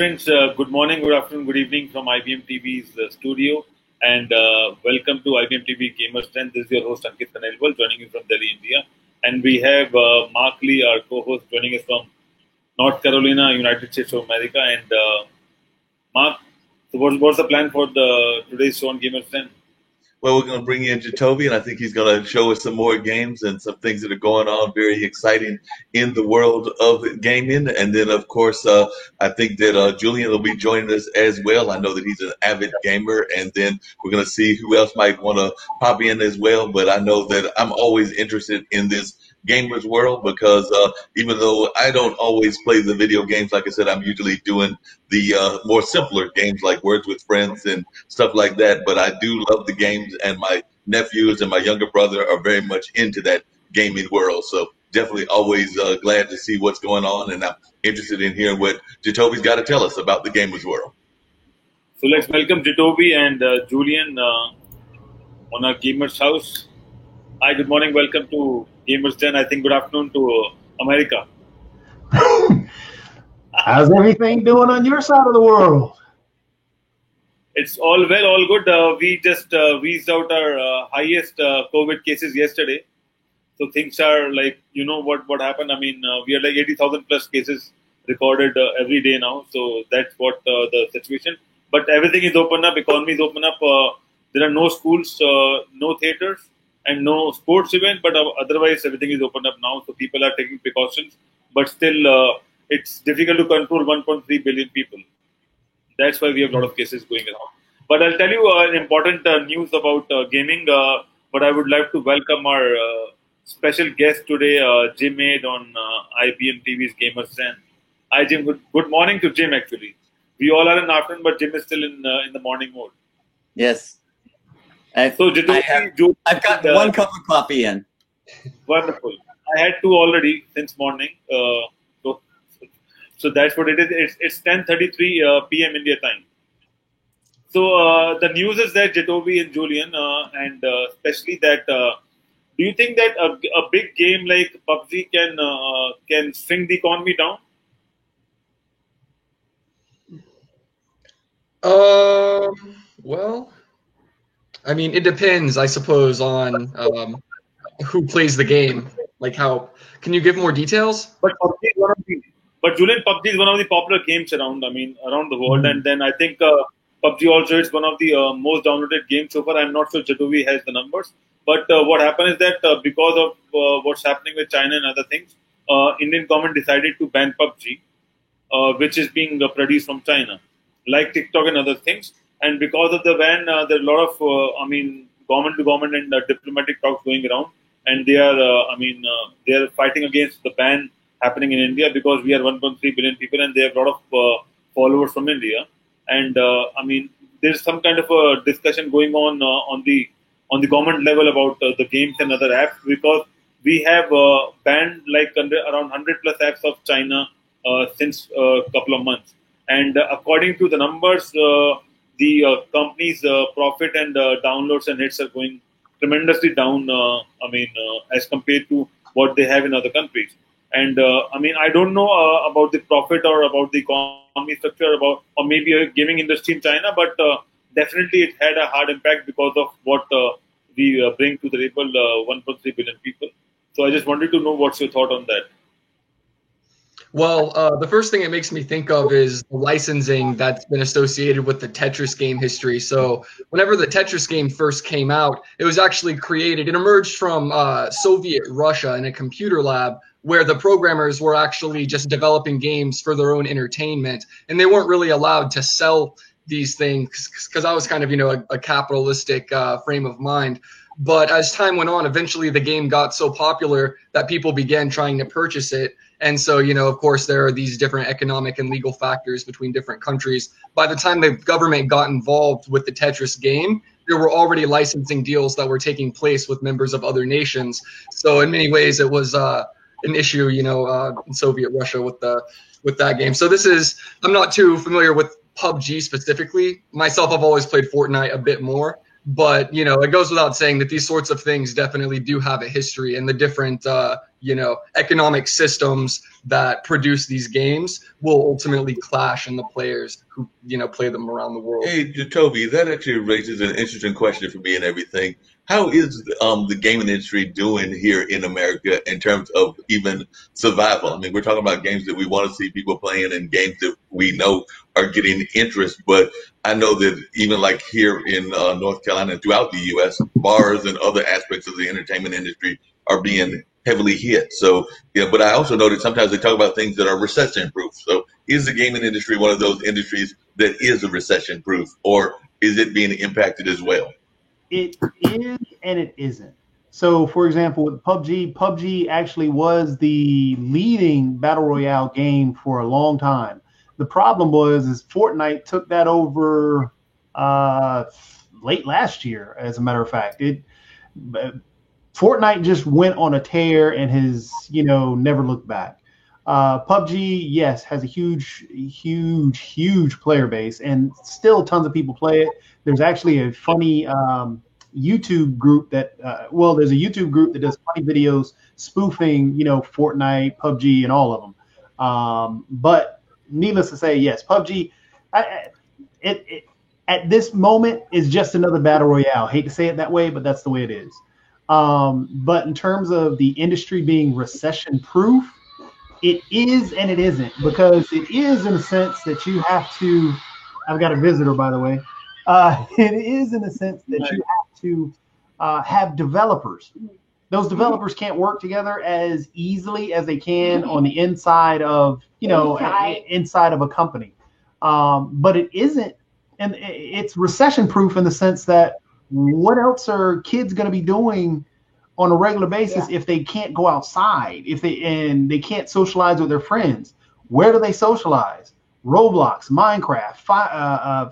friends, good morning, good afternoon, good evening from IBM TV's studio, and welcome to IBM TV Gamers 10. This is your host Ankit Khanelwal, joining you from Delhi, India, and we have Mark Lee, our co-host, joining us from North Carolina, United States of America. And Mark, so what's the plan for the today's show on Gamers 10? Well, we're going to bring in Jacoby, and I think he's going to show us some more games and some things that are going on, very exciting in the world of gaming. And then, of course, I think that Julian will be joining us as well. I know that he's an avid gamer, and then we're going to see who else might want to pop in as well. But I know that I'm always interested in this gamers world because even though I don't always play the video games, like I said, I'm usually doing the more simpler games like Words with Friends and stuff like that. But I do love the games, and my nephews and my younger brother are very much into that gaming world. So definitely always glad to see what's going on, and I'm interested in hearing what Jacoby's got to tell us about the gamers world. So let's welcome Jacoby and Julian on our Gamers House. Hi, good morning. Welcome to Gamers 10. I think good afternoon to America. How's everything doing on your side of the world? It's all well, all good. We just wheezed out our highest COVID cases yesterday. So things are like, you know what happened. I mean, we are like 80,000 plus cases recorded every day now. So that's what the situation. But everything is open up. Economy is open up. There are no schools, no theaters, and no sports event. But otherwise, everything is open up now. So people are taking precautions. But still, it's difficult to control 1.3 billion people. That's why we have a lot of cases going around. But I'll tell you an important news about gaming. But I would like to welcome our special guest today, Jim Aid on IBM TV's Gamers 10. Hi, Jim. Good morning to Jim, actually. We all are in afternoon, but Jim is still in the morning mode. Yes. I've got one cup of coffee in. Wonderful. I had two already since morning. So that's what it is. It's 10:33 p.m. India time. So the news is that Jacoby and Julian, and especially that, do you think that a big game like PUBG can swing the economy down? Well, I mean, it depends, I suppose, on who plays the game. Like how? Can you give more details? But Julian, PUBG is one of the popular games around the world, and then I think PUBG also is one of the most downloaded games so far. I'm not sure Jacoby has the numbers, but what happened is that because of what's happening with China and other things, Indian government decided to ban PUBG, which is being produced from China, like TikTok and other things. And because of the ban, there are a lot of government to government and diplomatic talks going around, and they are fighting against the ban happening in India because we are 1.3 billion people and they have a lot of followers from India. And there's some kind of a discussion going on the government level about the games and other apps, because we have banned like around 100 plus apps of China since a couple of months. And according to the numbers, the company's profit and downloads and hits are going tremendously down. As compared to what they have in other countries. And I don't know about the profit or about the economy structure or maybe a gaming industry in China, but definitely it had a hard impact because of what we bring to the table, 1.3 billion people. So I just wanted to know what's your thought on that. Well, the first thing it makes me think of is the licensing that's been associated with the Tetris game history. So whenever the Tetris game first came out, it was actually created. It emerged from Soviet Russia in a computer lab where the programmers were actually just developing games for their own entertainment. And they weren't really allowed to sell these things because I was kind of, a capitalistic frame of mind. But as time went on, eventually the game got so popular that people began trying to purchase it. And so, of course, there are these different economic and legal factors between different countries. By the time the government got involved with the Tetris game, there were already licensing deals that were taking place with members of other nations. So in many ways, it was an issue, in Soviet Russia with that game. So I'm not too familiar with PUBG specifically. Myself, I've always played Fortnite a bit more. But, it goes without saying that these sorts of things definitely do have a history, and the different, economic systems that produce these games will ultimately clash in the players who, play them around the world. Hey, Jacoby, that actually raises an interesting question for me and everything. How is the gaming industry doing here in America in terms of even survival? I mean, we're talking about games that we want to see people playing and games that we know are getting interest. But I know that even like here in North Carolina and throughout the U.S., bars and other aspects of the entertainment industry are being heavily hit. So, yeah, but I also know that sometimes they talk about things that are recession proof. So is the gaming industry one of those industries that is a recession proof, or is it being impacted as well? It is and it isn't. So, for example, with PUBG actually was the leading battle royale game for a long time. The problem is Fortnite took that over late last year. As a matter of fact, Fortnite just went on a tear and has never looked back. PUBG, yes, has a huge player base, and still tons of people play it. There's actually a funny YouTube group that, there's a YouTube group that does funny videos spoofing, Fortnite, PUBG, and all of them. But needless to say, yes, PUBG, it at this moment is just another battle royale. Hate to say it that way, but that's the way it is. But in terms of the industry being recession proof, it is and it isn't, because it is in a sense that you have to. I've got a visitor, by the way. It is in a sense that you have to have developers. Those developers can't work together as easily as they can on the inside of inside of a company. But it isn't, and it's recession proof in the sense that what else are kids going to be doing on a regular basis if they can't go outside, if they can't socialize with their friends? Where do they socialize? Roblox, Minecraft,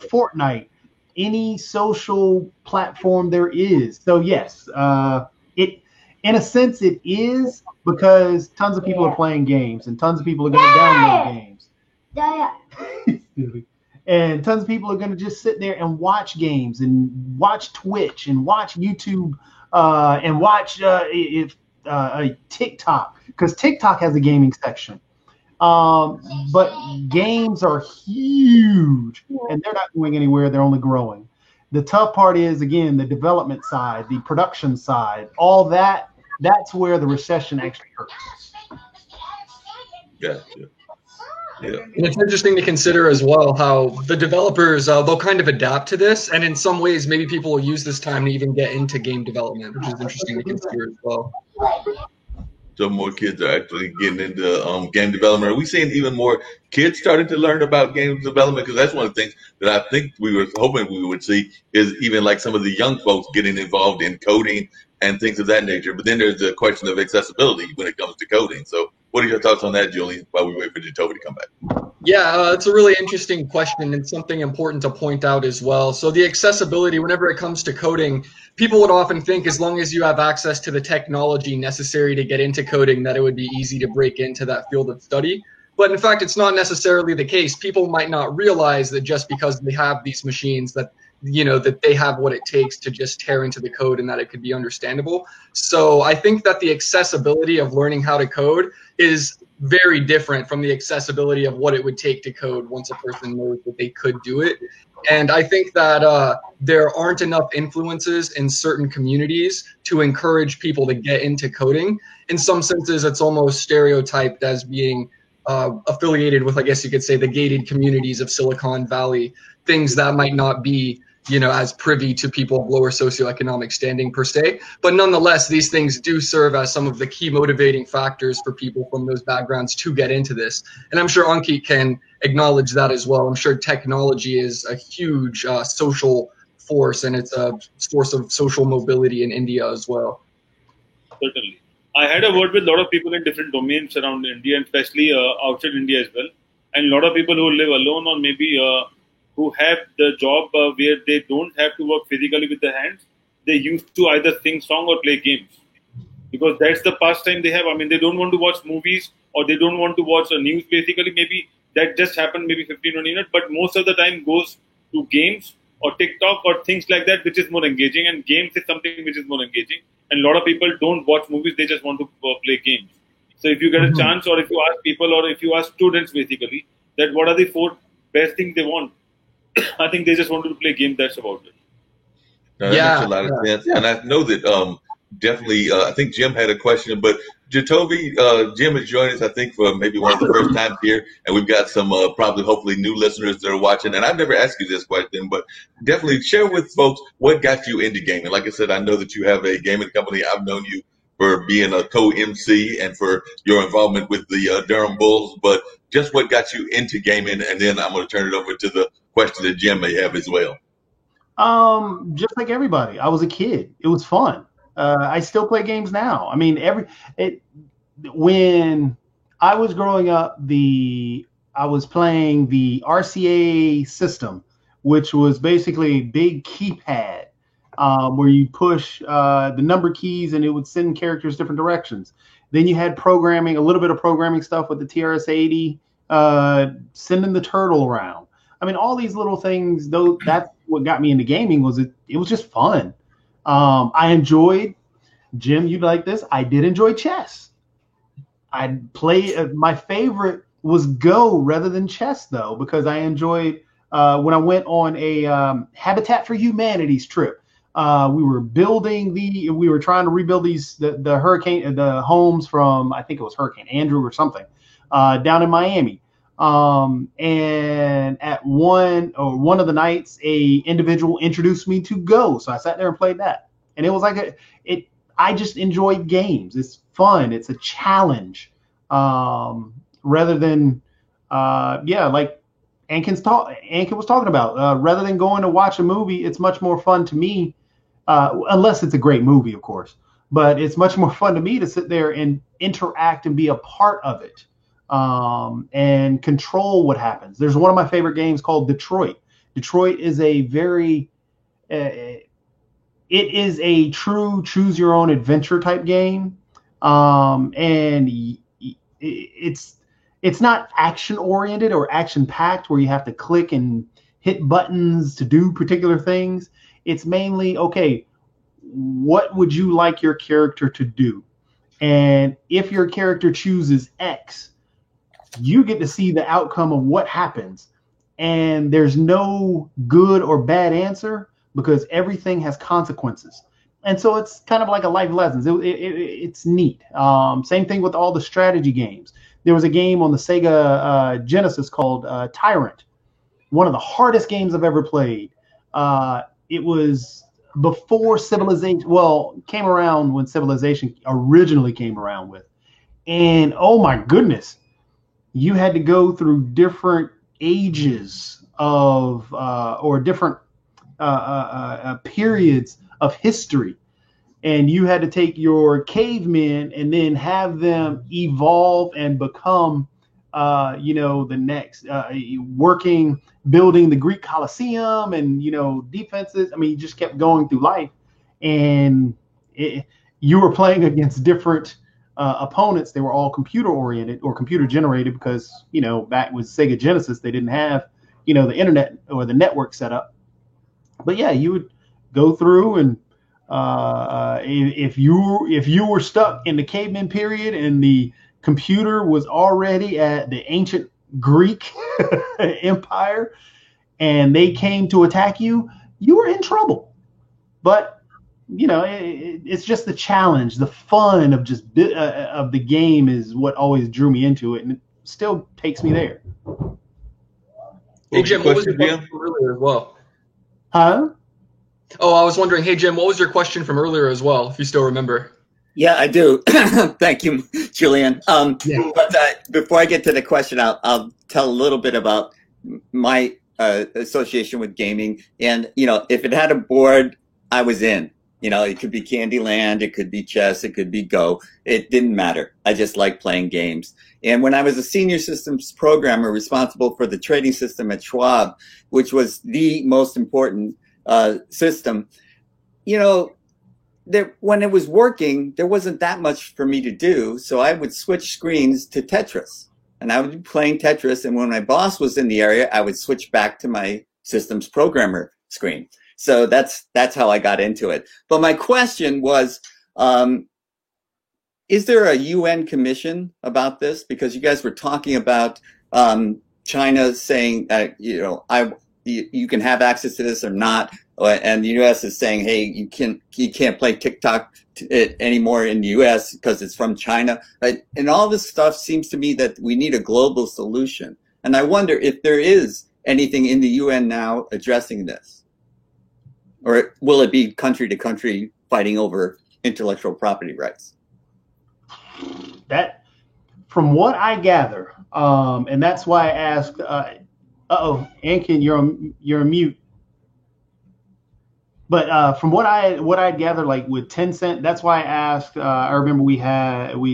Fortnite, any social platform there is. So yes, it in a sense it is, because tons of people are playing games and tons of people are going to download games. And tons of people are going to just sit there and watch games and watch Twitch and watch YouTube and watch TikTok, because TikTok has a gaming section. But games are huge and they're not going anywhere. They're only growing. The tough part is, again, the development side, the production side, all that. That's where the recession actually hurts. Gotcha. Yeah. And it's interesting to consider as well how the developers, they'll kind of adapt to this. And in some ways, maybe people will use this time to even get into game development, which is interesting to consider as well. So more kids are actually getting into game development. Are we seeing even more kids starting to learn about game development? Because that's one of the things that I think we were hoping we would see, is even like some of the young folks getting involved in coding and things of that nature. But then there's the question of accessibility when it comes to coding. So what are your thoughts on that, Julian, while we wait for Jacoby to come back? Yeah, it's a really interesting question and something important to point out as well. So the accessibility, whenever it comes to coding, people would often think as long as you have access to the technology necessary to get into coding, that it would be easy to break into that field of study. But in fact, it's not necessarily the case. People might not realize that just because they have these machines that they have what it takes to just tear into the code and that it could be understandable. So I think that the accessibility of learning how to code is very different from the accessibility of what it would take to code once a person knows that they could do it. And I think that there aren't enough influences in certain communities to encourage people to get into coding. In some senses, it's almost stereotyped as being affiliated with, I guess you could say, the gated communities of Silicon Valley, things that might not be as privy to people of lower socioeconomic standing per se. But nonetheless, these things do serve as some of the key motivating factors for people from those backgrounds to get into this. And I'm sure Ankit can acknowledge that as well. I'm sure technology is a huge social force, and it's a source of social mobility in India as well. Certainly. I had a word with a lot of people in different domains around India, and especially outside India as well. And a lot of people who live alone, or maybe who have the job where they don't have to work physically with their hands, they used to either sing song or play games, because that's the pastime they have. I mean, they don't want to watch movies, or they don't want to watch the news basically. Maybe that just happened maybe 15, 20 minutes, but most of the time goes to games or TikTok or things like that, which is more engaging. And games is something which is more engaging. And a lot of people don't watch movies; they just want to play games. So if you get a chance, or if you ask people, or if you ask students, basically, that what are the 4 best things they want, I think they just want to play games. That's about it. No, that makes a lot of sense. Yeah, and I know that definitely. I think Jim had a question, but Jacoby, Jim is joining us. I think for maybe one of the first times here, and we've got some probably hopefully new listeners that are watching. And I've never asked you this question, but definitely share with folks what got you into gaming. Like I said, I know that you have a gaming company. I've known you for being a co-MC and for your involvement with the Durham Bulls, but just what got you into gaming, and then I'm going to turn it over to the question that Jim may have as well. Just like everybody, I was a kid. It was fun. I still play games now. I mean, when I was growing up, I was playing the RCA system, which was basically a big keypad where you push the number keys and it would send characters different directions. Then you had programming, a little bit of programming stuff with the TRS-80, sending the turtle around. I mean, all these little things, though, that's what got me into gaming. It was just fun. I enjoyed, Jim, you'd like this, I did enjoy chess. I'd play, my favorite was Go rather than chess, though, because I enjoyed, when I went on a Habitat for Humanity's trip, we were trying to rebuild the homes from, I think it was Hurricane Andrew or something, down in Miami. And at one of the nights, a individual introduced me to Go. So I sat there and played that. And it was like I just enjoyed games. It's fun. It's a challenge. Rather than, like Ankin was talking about, rather than going to watch a movie, it's much more fun to me, unless it's a great movie, of course, but it's much more fun to me to sit there and interact and be a part of it. And control what happens. There's one of my favorite games called Detroit. Detroit is it is a true choose your own adventure type game. And it's not action oriented or action packed where you have to click and hit buttons to do particular things. It's mainly, okay, what would you like your character to do? And if your character chooses X, you get to see the outcome of what happens. And there's no good or bad answer because everything has consequences. And so it's kind of like a life lesson. It's neat. Same thing with all the strategy games. There was a game on the Sega Genesis called Tyrant. One of the hardest games I've ever played. It was before Civilization, came around when Civilization originally came around with. And oh my goodness, you had to go through different ages of or different periods of history. And you had to take your cavemen and then have them evolve and become, the next building the Greek Colosseum and, defenses. I mean, you just kept going through life, and you were playing against different opponents. They were all computer oriented or computer generated because, back with Sega Genesis, they didn't have, the internet or the network set up. But yeah, you would go through and if you were stuck in the caveman period and the computer was already at the ancient Greek empire and they came to attack you, you were in trouble. But it's just the challenge, the fun of just of the game is what always drew me into it, and it still takes me there. Hey Jim, what was your question from earlier as well? Huh? Oh, I was wondering, hey Jim, what was your question from earlier as well, if you still remember? Yeah, I do. Thank you, Julian. But before I get to the question, I'll tell a little bit about my association with gaming. And, if it had a board, I was in. It could be Candyland, it could be chess, it could be Go. It didn't matter. I just liked playing games. And when I was a senior systems programmer responsible for the trading system at Schwab, which was the most important system, when it was working, there wasn't that much for me to do. So I would switch screens to Tetris, and I would be playing Tetris. And when my boss was in the area, I would switch back to my systems programmer screen. So that's how I got into it. But my question was, is there a UN commission about this? Because you guys were talking about China saying, you can have access to this or not, and the U.S. is saying, hey, you can't play TikTok anymore in the U.S. because it's from China. And all this stuff seems to me that we need a global solution. And I wonder if there is anything in the UN now addressing this, or will it be country to country fighting over intellectual property rights? That, from what I gather, and that's why I asked. Ankin, you're on mute. But from what I gather, like with Tencent, that's why I asked. I remember we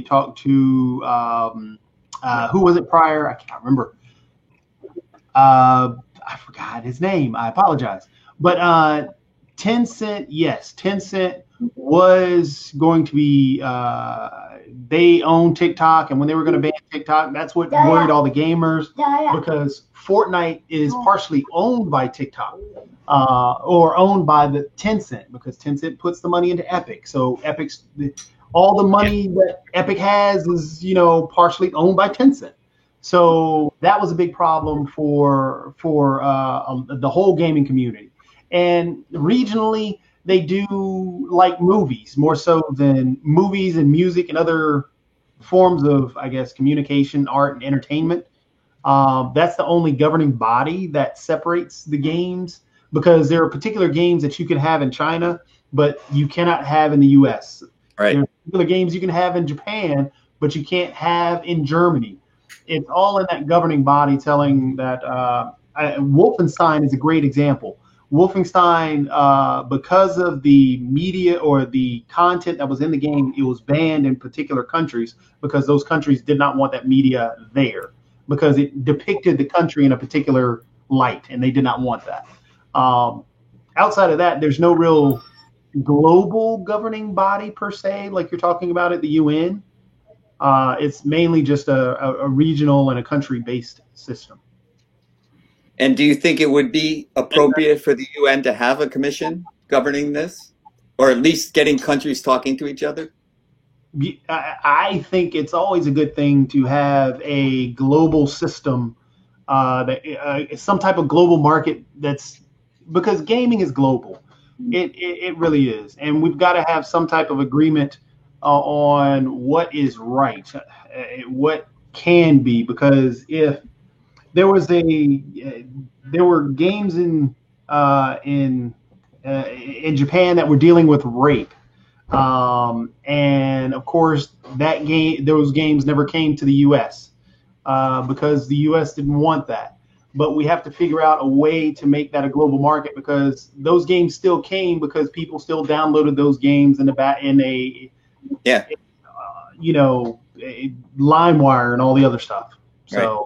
talked to who was it prior? I can't remember. I forgot his name. I apologize. But Tencent, yes, Tencent was going to be. They own TikTok, and when they were going to ban TikTok, that's what worried all the gamers, because Fortnite is partially owned by TikTok, or owned by the Tencent, because Tencent puts the money into Epic. So all the money that Epic has is, partially owned by Tencent. So that was a big problem for the whole gaming community. And regionally, they do like movies more so than movies and music and other forms of, I guess, communication, art, and entertainment. That's the only governing body that separates the games, because there are particular games that you can have in China, but you cannot have in the U.S. Right. There are particular games you can have in Japan, but you can't have in Germany. It's all in that governing body telling that. Wolfenstein is a great example. Wolfenstein, because of the media or the content that was in the game, it was banned in particular countries because those countries did not want that media there, because it depicted the country in a particular light, and they did not want that. Outside of that, there's no real global governing body per se, like you're talking about at the UN. It's mainly just a regional and a country-based system. And do you think it would be appropriate for the UN to have a commission governing this, or at least getting countries talking to each other? I think it's always a good thing to have a global system, some type of global market, because gaming is global. It really is. And we've got to have some type of agreement on what is right, what can be, because if there were games in Japan that were dealing with rape, and of course those games never came to the U.S. Because the U.S. didn't want that. But we have to figure out a way to make that a global market, because those games still came because people still downloaded those games in LimeWire and all the other stuff. So. Right.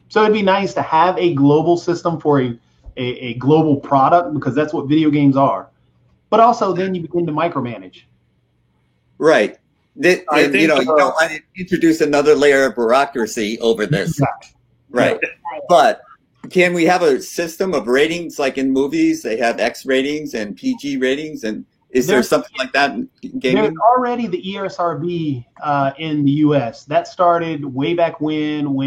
So it'd be nice to have a global system for a global product, because that's what video games are. But also then you begin to micromanage. Right. You don't want to introduce another layer of bureaucracy over this. Right. But can we have a system of ratings like in movies? They have X ratings and PG ratings. And is there something like that in gaming? There's already the ESRB in the U.S. That started way back when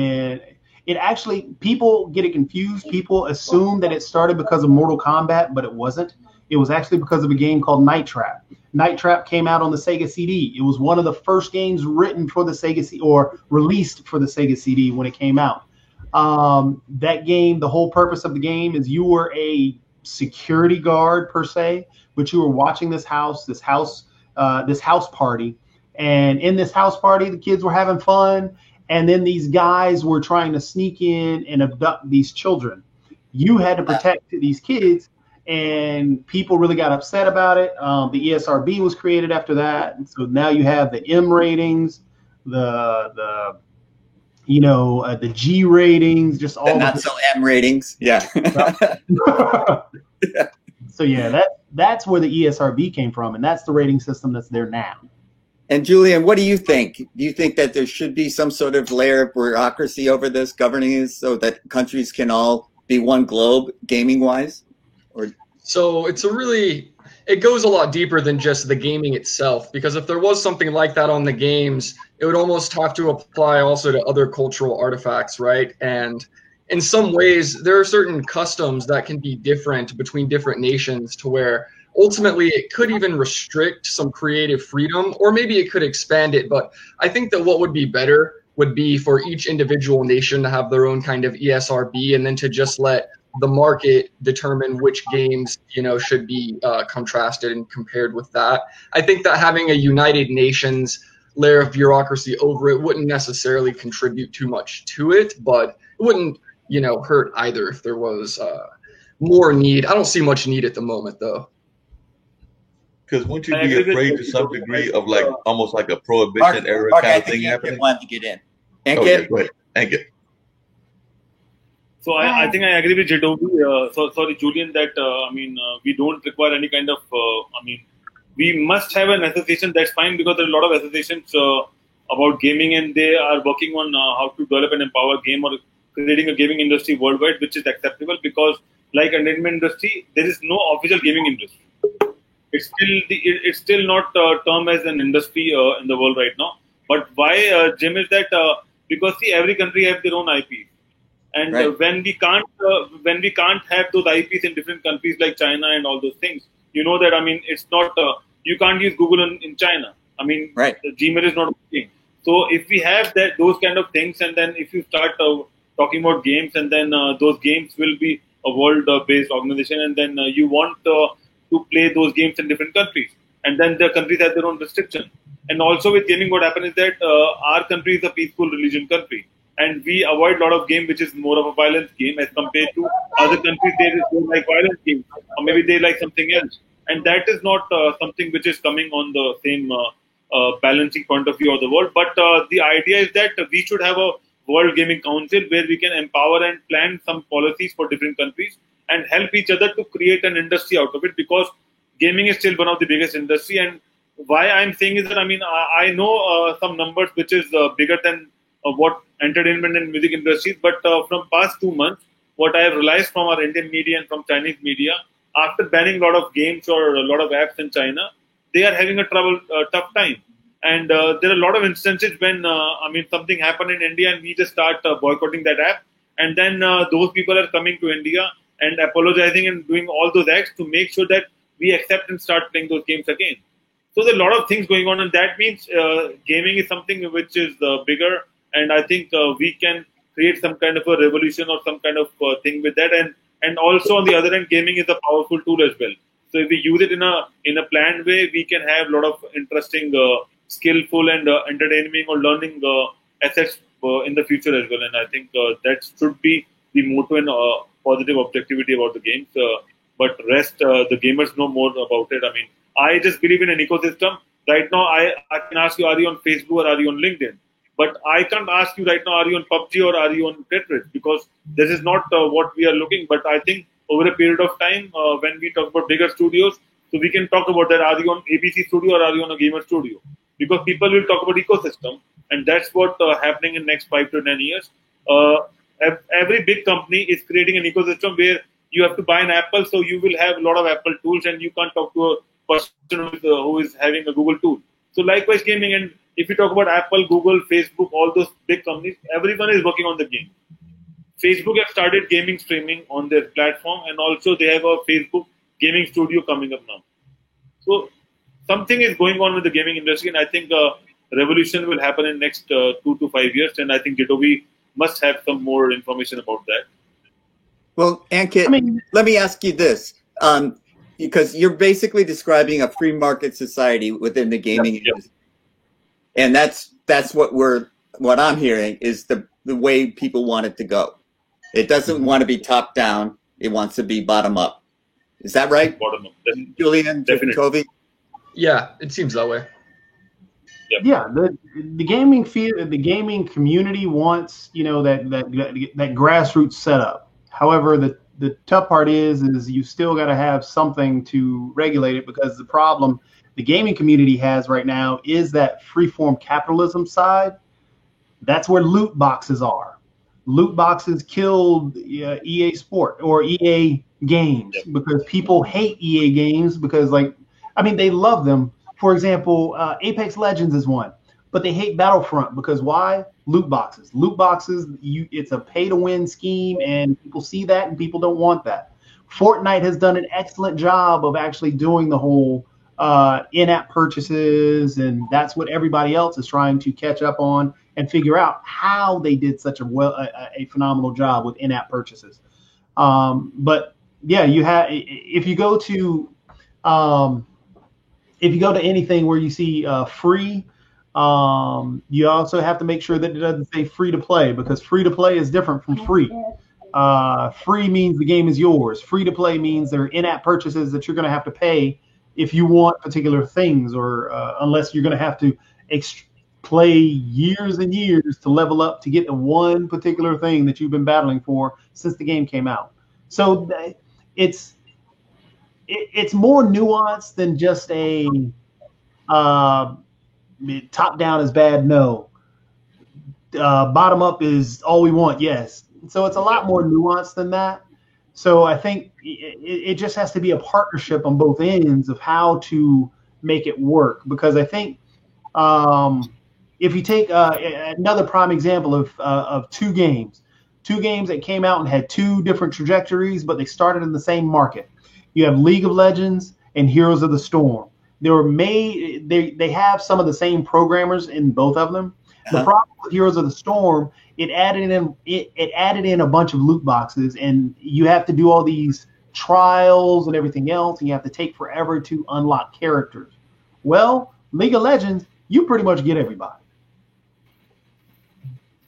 it actually, people get it confused. People assume that it started because of Mortal Kombat, but it wasn't. It was actually because of a game called Night Trap. Night Trap came out on the Sega CD. It was one of the first games written for the Sega CD, or released for the Sega CD when it came out. That game, the whole purpose of the game is you were a security guard per se, but you were watching this house party. And in this house party, the kids were having fun. And then these guys were trying to sneak in and abduct these children. You had to protect these kids, and people really got upset about it. The ESRB was created after that. And so now you have the M ratings, the G ratings, just all not so M ratings. Yeah. So yeah, that's where the ESRB came from, and that's the rating system that's there now. And Julian, what do you think? Do you think that there should be some sort of layer of bureaucracy over this, governing this, so that countries can all be one globe, gaming-wise? Or So it goes a lot deeper than just the gaming itself, because if there was something like that on the games, it would almost have to apply also to other cultural artifacts, right? And in some ways, there are certain customs that can be different between different nations, to where ultimately it could even restrict some creative freedom, or maybe it could expand it. But I think that what would be better would be for each individual nation to have their own kind of ESRB, and then to just let the market determine which games, should be contrasted and compared with that. I think that having a United Nations layer of bureaucracy over it wouldn't necessarily contribute too much to it, but it wouldn't, hurt either if there was more need. I don't see much need at the moment, though. Because wouldn't you be afraid to some degree of almost like a prohibition era Mark, kind of thing happening? Ankit wanted to get in. Ankit? Okay, go ahead. Ankit. So I think I agree with Jitovi. Sorry, Julian, that we don't require any kind of. We must have an association. That's fine, because there are a lot of associations about gaming, and they are working on how to develop and empower game, or creating a gaming industry worldwide, which is acceptable. Because like entertainment industry, there is no official gaming industry. It's still not termed as an industry in the world right now. But why, Jim, is that because see, every country has their own IP. And right. When we can't have those IPs in different countries like China and all those things, that it's not you can't use Google in China. Right. Gmail is not working. So if we have those kind of things, and then if you start talking about games, and then those games will be a world-based organization, and then you want to play those games in different countries, and then the countries have their own restrictions. And also with gaming, what happens is that our country is a peaceful religion country. And we avoid a lot of game which is more of a violent game, as compared to other countries. They like violent games, or maybe they like something else. And that is not something which is coming on the same balancing point of view of the world. But the idea is that we should have a World Gaming Council where we can empower and plan some policies for different countries and help each other to create an industry out of it, because gaming is still one of the biggest industry. And why I'm saying is that, I know some numbers which is bigger than what entertainment and music industries, but from past 2 months, what I have realized from our Indian media and from Chinese media, after banning a lot of games or a lot of apps in China, they are having a tough time. And there are a lot of instances when something happened in India and we just start boycotting that app, and then those people are coming to India and apologizing and doing all those acts to make sure that we accept and start playing those games again. So there are a lot of things going on, and that means gaming is something which is bigger. And I think we can create some kind of a revolution or some kind of thing with that. And also on the other end, gaming is a powerful tool as well. So if we use it in a planned way, we can have a lot of interesting, skillful and entertaining or learning assets in the future as well. And I think that should be the motto and positive objectivity about the games. But rest, the gamers know more about it. I just believe in an ecosystem. Right now, I can ask you, are you on Facebook or are you on LinkedIn? But I can't ask you right now, are you on PUBG or are you on Tetris? Because this is not what we are looking. But I think over a period of time, when we talk about bigger studios, so we can talk about that. Are you on ABC Studio or are you on a gamer studio? Because people will talk about ecosystem. And that's what happening in next 5 to 10 years. Every big company is creating an ecosystem where you have to buy an Apple. So you will have a lot of Apple tools and you can't talk to a person who is having a Google tool. So likewise gaming, and if you talk about Apple, Google, Facebook, all those big companies, everyone is working on the game. Facebook have started gaming streaming on their platform, and also they have a Facebook gaming studio coming up now. So something is going on with the gaming industry, and I think a revolution will happen in next 2 to 5 years. And I think Jitovi must have some more information about that. Well, Ankit, let me ask you this. Because you're basically describing a free market society within the gaming industry. And that's what I'm hearing is the way people want it to go. It doesn't want to be top down. It wants to be bottom up. Is that right? Bottom up. Julian, Jitovi? Yeah, it seems that way. Yep. Yeah, the gaming community wants, that grassroots setup. However, the tough part is you still got to have something to regulate it, because the problem the gaming community has right now is that freeform capitalism side. That's where loot boxes are. Loot boxes killed EA Sport or EA games because people hate EA games because, they love them. For example, Apex Legends is one, but they hate Battlefront because why? Loot boxes. Loot boxes, it's a pay-to-win scheme, and people see that, and people don't want that. Fortnite has done an excellent job of actually doing the whole in-app purchases, and that's what everybody else is trying to catch up on and figure out how they did such a phenomenal job with in-app purchases. But yeah, if you go to anything where you see free, you also have to make sure that it doesn't say free to play, because free to play is different from free. Free means the game is yours. Free to play means there are in-app purchases that you're going to have to pay if you want particular things, or unless you're going to have to play years and years to level up to get the one particular thing that you've been battling for since the game came out. So it's more nuanced than just a top down is bad, no. Bottom up is all we want, yes. So it's a lot more nuanced than that. So I think it just has to be a partnership on both ends of how to make it work. Because I think if you take another prime example of two games that came out and had two different trajectories, but they started in the same market. You have League of Legends and Heroes of the Storm. They have some of the same programmers in both of them. The problem with Heroes of the Storm, it added in a bunch of loot boxes, and you have to do all these trials and everything else, and you have to take forever to unlock characters. Well, League of Legends, you pretty much get everybody.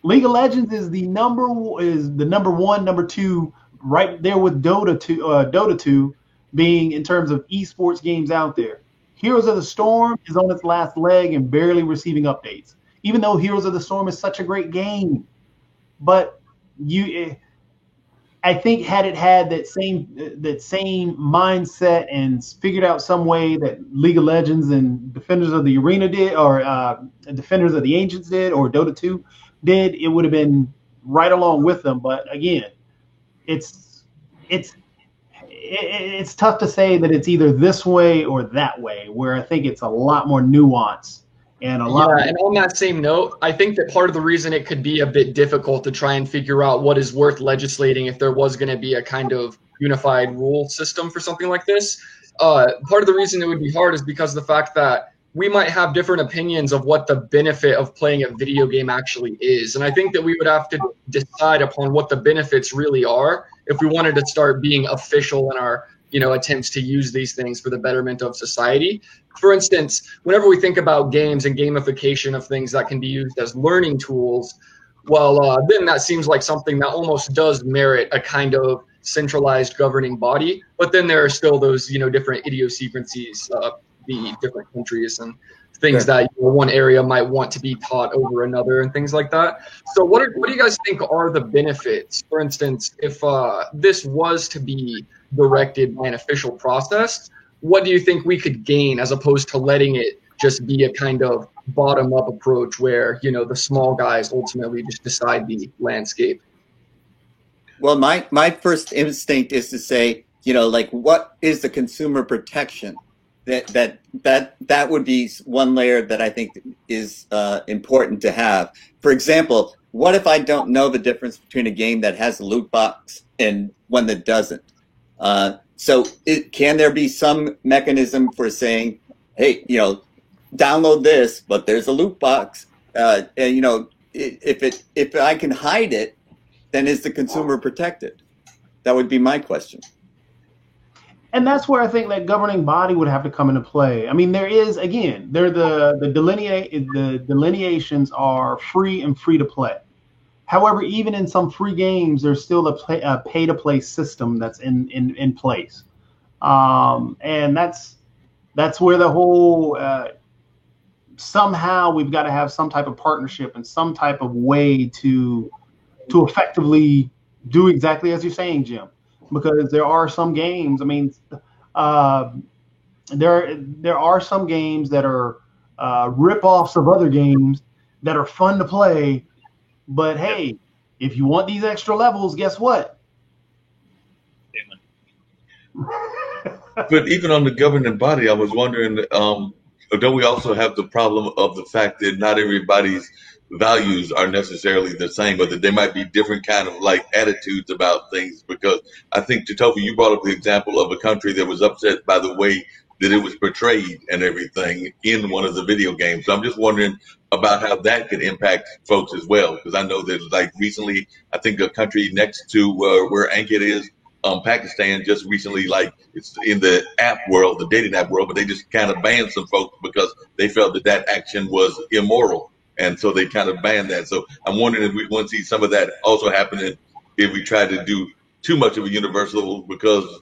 League of Legends is the number one, number two, right there with Dota 2 being in terms of esports games out there. Heroes of the Storm is on its last leg and barely receiving updates, even though Heroes of the Storm is such a great game. But I think had it had that same mindset and figured out some way that League of Legends and Defenders of the Arena did, or Defenders of the Ancients did, or Dota 2 did, it would have been right along with them. But again, it's tough to say that it's either this way or that way, where I think it's a lot more nuance. And and on that same note, I think that part of the reason it could be a bit difficult to try and figure out what is worth legislating if there was going to be a kind of unified rule system for something like this. Part of the reason it would be hard is because of the fact that we might have different opinions of what the benefit of playing a video game actually is. And I think that we would have to decide upon what the benefits really are if we wanted to start being official in our attempts to use these things for the betterment of society. For instance, whenever we think about games and gamification of things that can be used as learning tools, then that seems like something that almost does merit a kind of centralized governing body. But then there are still those, different idiosyncrasies of the different countries and things that one area might want to be taught over another and things like that. So what do you guys think are the benefits? For instance, if this was to be directed by an official process, what do you think we could gain as opposed to letting it just be a kind of bottom-up approach where, the small guys ultimately just decide the landscape? Well, my first instinct is to say, what is the consumer protection? That would be one layer that I think is important to have. For example, what if I don't know the difference between a game that has a loot box and one that doesn't? Can there be some mechanism for saying, hey, download this, but there's a loot box, and if I can hide it, then is the consumer protected? That would be my question. And that's where I think that governing body would have to come into play. I mean, the delineations are free and free to play. However, even in some free games, there's still a pay to play system that's in place, and that's where the whole somehow we've got to have some type of partnership and some type of way to effectively do exactly as you're saying, Jim. Because there are some games. I mean, there are some games that are rip-offs of other games that are fun to play. But hey, if you want these extra levels, guess what? But even on the governing body, I was wondering, don't we also have the problem of the fact that not everybody's values are necessarily the same, but that there might be different kind of like attitudes about things? Because I think, Jatofi, you brought up the example of a country that was upset by the way that it was portrayed and everything in one of the video games. So I'm just wondering about how that could impact folks as well. Because I know that like recently, I think a country next to where Ankit is, Pakistan just recently, like it's in the app world, the dating app world, but they just kind of banned some folks because they felt that that action was immoral. And so they kind of banned that. So I'm wondering if we want to see some of that also happening if we try to do too much of a universal, because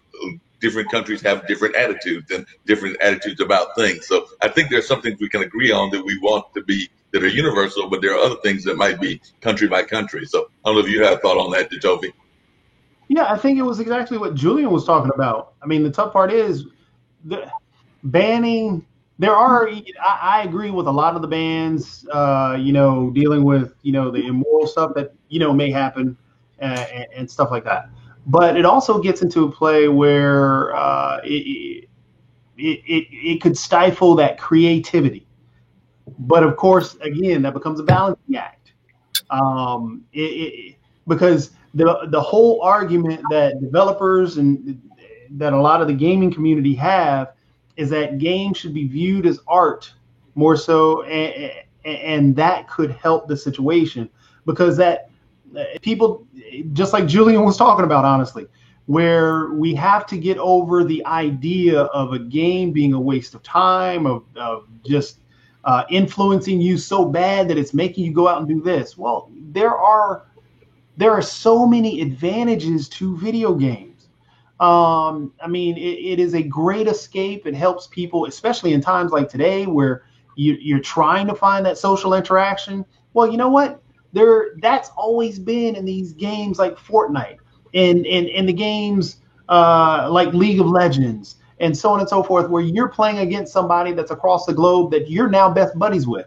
different countries have different attitudes and different attitudes about things. So I think there's some things we can agree on that we want to be that are universal, but there are other things that might be country by country. So I don't know if you have a thought on that, Jatofi. Yeah, I think it was exactly what Julian was talking about. I mean, the tough part is the banning. There are, I agree with a lot of the bans, dealing with, the immoral stuff that, may happen and stuff like that. But it also gets into a play where it could stifle that creativity. But of course, again, that becomes a balancing act. Because the whole argument that developers and that a lot of the gaming community have is that games should be viewed as art more so, and that could help the situation, because that people, just like Julian was talking about, honestly, where we have to get over the idea of a game being a waste of time, of just influencing you so bad that it's making you go out and do this. Well, there are so many advantages to video games. I mean, it is a great escape. It helps people, especially in times like today where you're trying to find that social interaction. Well, you know what? That's always been in these games like Fortnite and the games like League of Legends and so on and so forth, where you're playing against somebody that's across the globe that you're now best buddies with.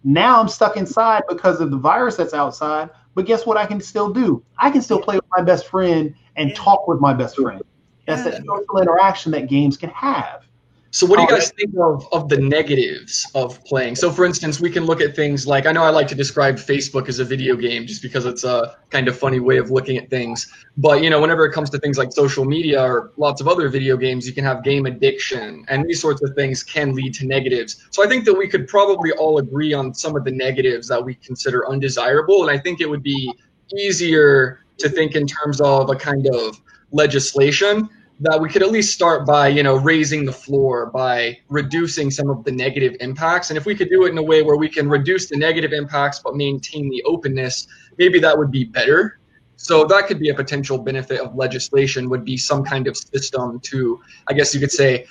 Now I'm stuck inside because of the virus that's outside. But guess what I can still do? I can still play with my best friend and talk with my best friend. That's that social interaction that games can have. So what do you guys think of the negatives of playing? So for instance, we can look at things like, I know I like to describe Facebook as a video game just because it's a kind of funny way of looking at things. But, whenever it comes to things like social media or lots of other video games, you can have game addiction, and these sorts of things can lead to negatives. So I think that we could probably all agree on some of the negatives that we consider undesirable. And I think it would be easier to think in terms of a kind of legislation that we could at least start by, raising the floor, by reducing some of the negative impacts. And if we could do it in a way where we can reduce the negative impacts but maintain the openness, maybe that would be better. So that could be a potential benefit of legislation, would be some kind of system to, I guess you could say,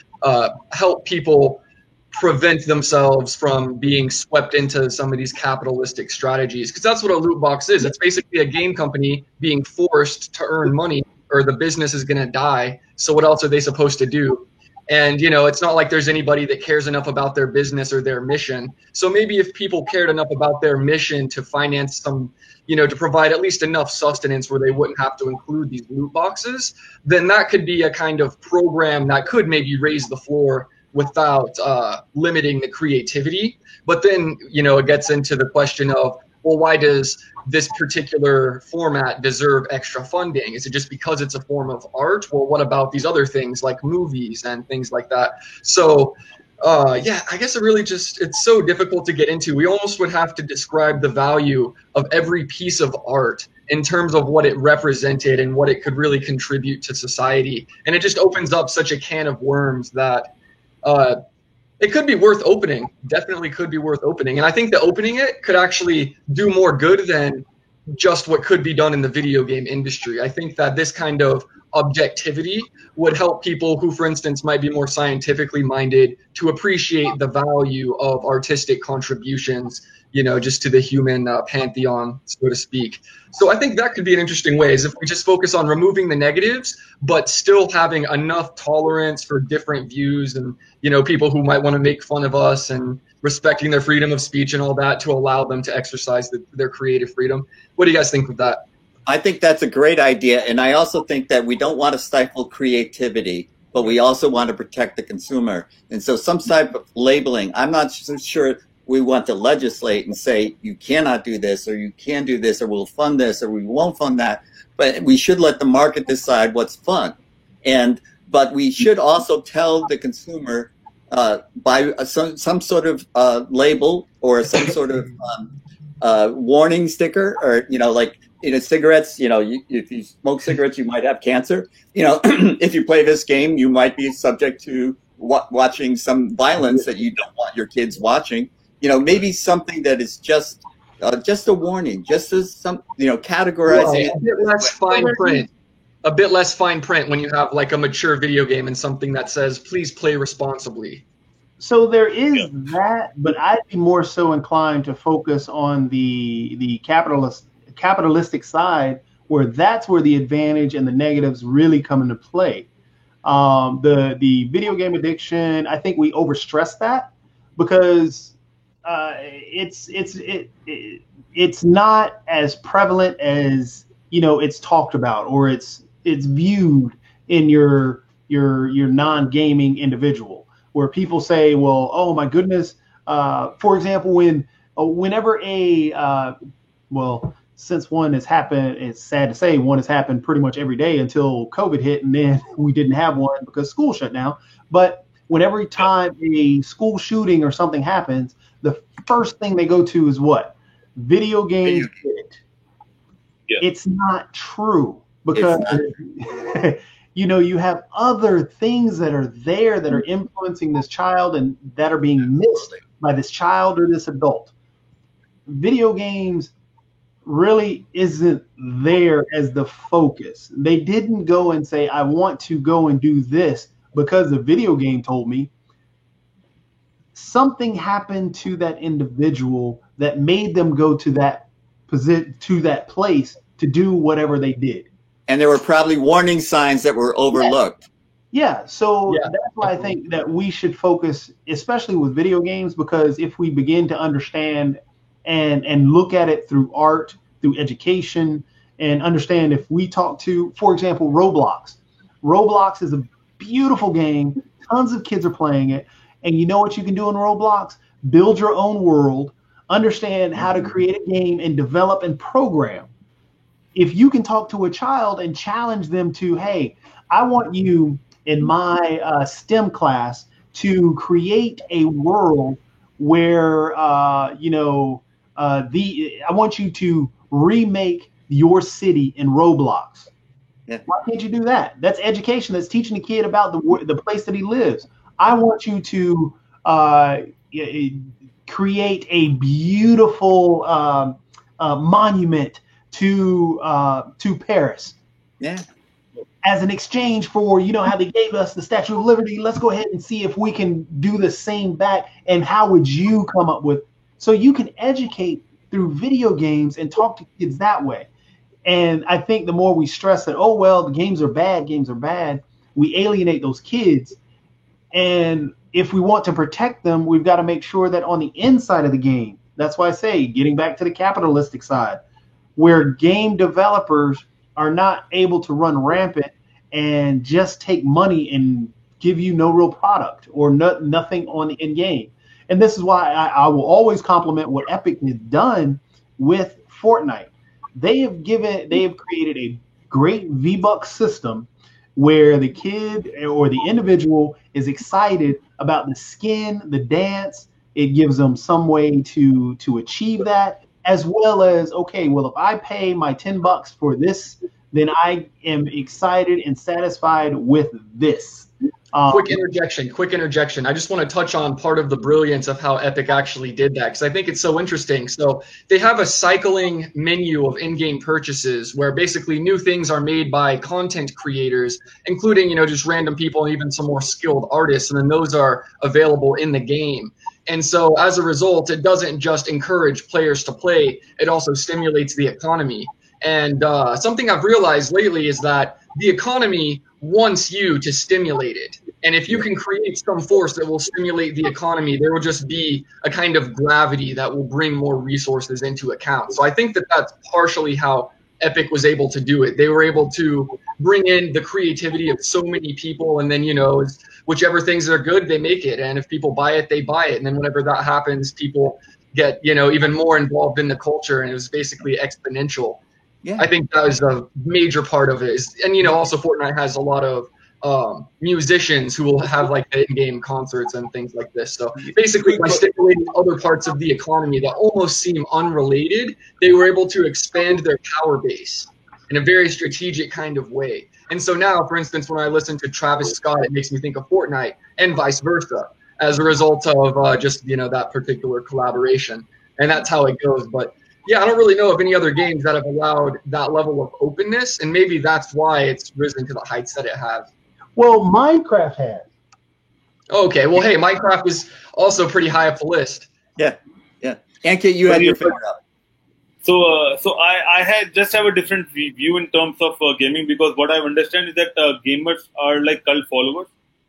help people prevent themselves from being swept into some of these capitalistic strategies. Because that's what a loot box is. It's basically a game company being forced to earn money, or the business is going to die. So what else are they supposed to do? And, it's not like there's anybody that cares enough about their business or their mission. So maybe if people cared enough about their mission to finance some, to provide at least enough sustenance where they wouldn't have to include these loot boxes, then that could be a kind of program that could maybe raise the floor without limiting the creativity. But then, it gets into the question of, well, why does this particular format deserve extra funding? Is it just because it's a form of art? Well, what about these other things like movies and things like that? So, I guess it's so difficult to get into. We almost would have to describe the value of every piece of art in terms of what it represented and what it could really contribute to society. And it just opens up such a can of worms that it could be worth opening, definitely could be worth opening. And I think that opening it could actually do more good than just what could be done in the video game industry. I think that this kind of objectivity would help people who, for instance, might be more scientifically minded to appreciate the value of artistic contributions, just to the human pantheon, so to speak. So I think that could be an interesting way, is if we just focus on removing the negatives, but still having enough tolerance for different views and, people who might want to make fun of us, and respecting their freedom of speech and all that to allow them to exercise their creative freedom. What do you guys think of that? I think that's a great idea. And I also think that we don't want to stifle creativity, but we also want to protect the consumer. And so some type of labeling, I'm not so sure we want to legislate and say, you cannot do this, or you can do this, or we'll fund this, or we won't fund that. But we should let the market decide what's fun. But we should also tell the consumer by some sort of label or some sort of warning sticker, or, like, cigarettes, if you smoke cigarettes, you might have cancer. If you play this game, you might be subject to watching some violence that you don't want your kids watching. Maybe something that is just a warning, just as some, categorizing it. A bit less fine print. A bit less fine print when you have like a mature video game and something that says, please play responsibly. So there is that, but I'd be more so inclined to focus on the capitalistic side, where that's where the advantage and the negatives really come into play. The video game addiction, I think we overstress that because it's not as prevalent as it's talked about, or it's viewed in your non-gaming individual, where people say, well, oh my goodness, for example, whenever since one has happened, it's sad to say one has happened pretty much every day until COVID hit, and then we didn't have one because school shut down. But whenever time a school shooting or something happens, the first thing they go to is what? Video games did it. Yeah. It's not true, because you have other things that are there that are influencing this child and that are being missed by this child or this adult. Video games really isn't there as the focus. They didn't go and say, I want to go and do this because the video game told me. Something happened to that individual that made them go to that place to do whatever they did. And there were probably warning signs that were overlooked. Yeah, so that's why I think that we should focus, especially with video games, because if we begin to understand and look at it through art, through education, and understand, if we talk to, for example, Roblox. Roblox is a beautiful game. Tons of kids are playing it. And you know what you can do in Roblox? Build your own world, understand how to create a game, and develop and program. If you can talk to a child and challenge them to, hey, I want you in my STEM class to create a world where, I want you to remake your city in Roblox. Yeah. Why can't you do that? That's education. That's teaching the kid about the place that he lives. I want you to create a beautiful monument to Paris. Yeah. As an exchange for, how they gave us the Statue of Liberty. Let's go ahead and see if we can do the same back. And how would you come up with? So you can educate through video games and talk to kids that way. And I think the more we stress that, oh, well, the games are bad, we alienate those kids. And if we want to protect them, we've got to make sure that on the inside of the game, that's why I say, getting back to the capitalistic side, where game developers are not able to run rampant and just take money and give you no real product or nothing on the end game. And this is why I will always compliment what Epic has done with Fortnite. They have created a great V-Bucks system where the kid or the individual is excited about the skin, the dance. It gives them some way to achieve that, as well as, okay, well, if I pay my $10 for this, then I am excited and satisfied with this. Quick interjection. I just want to touch on part of the brilliance of how Epic actually did that, because I think it's so interesting. So they have a cycling menu of in-game purchases where basically new things are made by content creators, including, just random people and even some more skilled artists. And then those are available in the game. And so as a result, it doesn't just encourage players to play, it also stimulates the economy. And something I've realized lately is that the economy wants you to stimulate it. And if you can create some force that will stimulate the economy, there will just be a kind of gravity that will bring more resources into account. So I think that that's partially how Epic was able to do it. They were able to bring in the creativity of so many people, and then, you know, whichever things are good, they make it. And if people buy it, they buy it. And then whenever that happens, people get, you know, even more involved in the culture, and it was basically exponential. Yeah. I think that was a major part of it. And, you know, also Fortnite has a lot of musicians who will have like the in-game concerts and things like this. So basically, by stimulating other parts of the economy that almost seem unrelated, they were able to expand their power base in a very strategic kind of way. And so now, for instance, when I listen to Travis Scott, it makes me think of Fortnite, and vice versa, as a result of just, you know, that particular collaboration. And that's how it goes. But yeah, I don't really know of any other games that have allowed that level of openness, and maybe that's why it's risen to the heights that it has. Well, Minecraft has. Okay, well, hey, Minecraft is also pretty high up the list. Yeah. Ankit, you had your finger up. So I have a different view in terms of gaming, because what I understand is that gamers are like cult followers,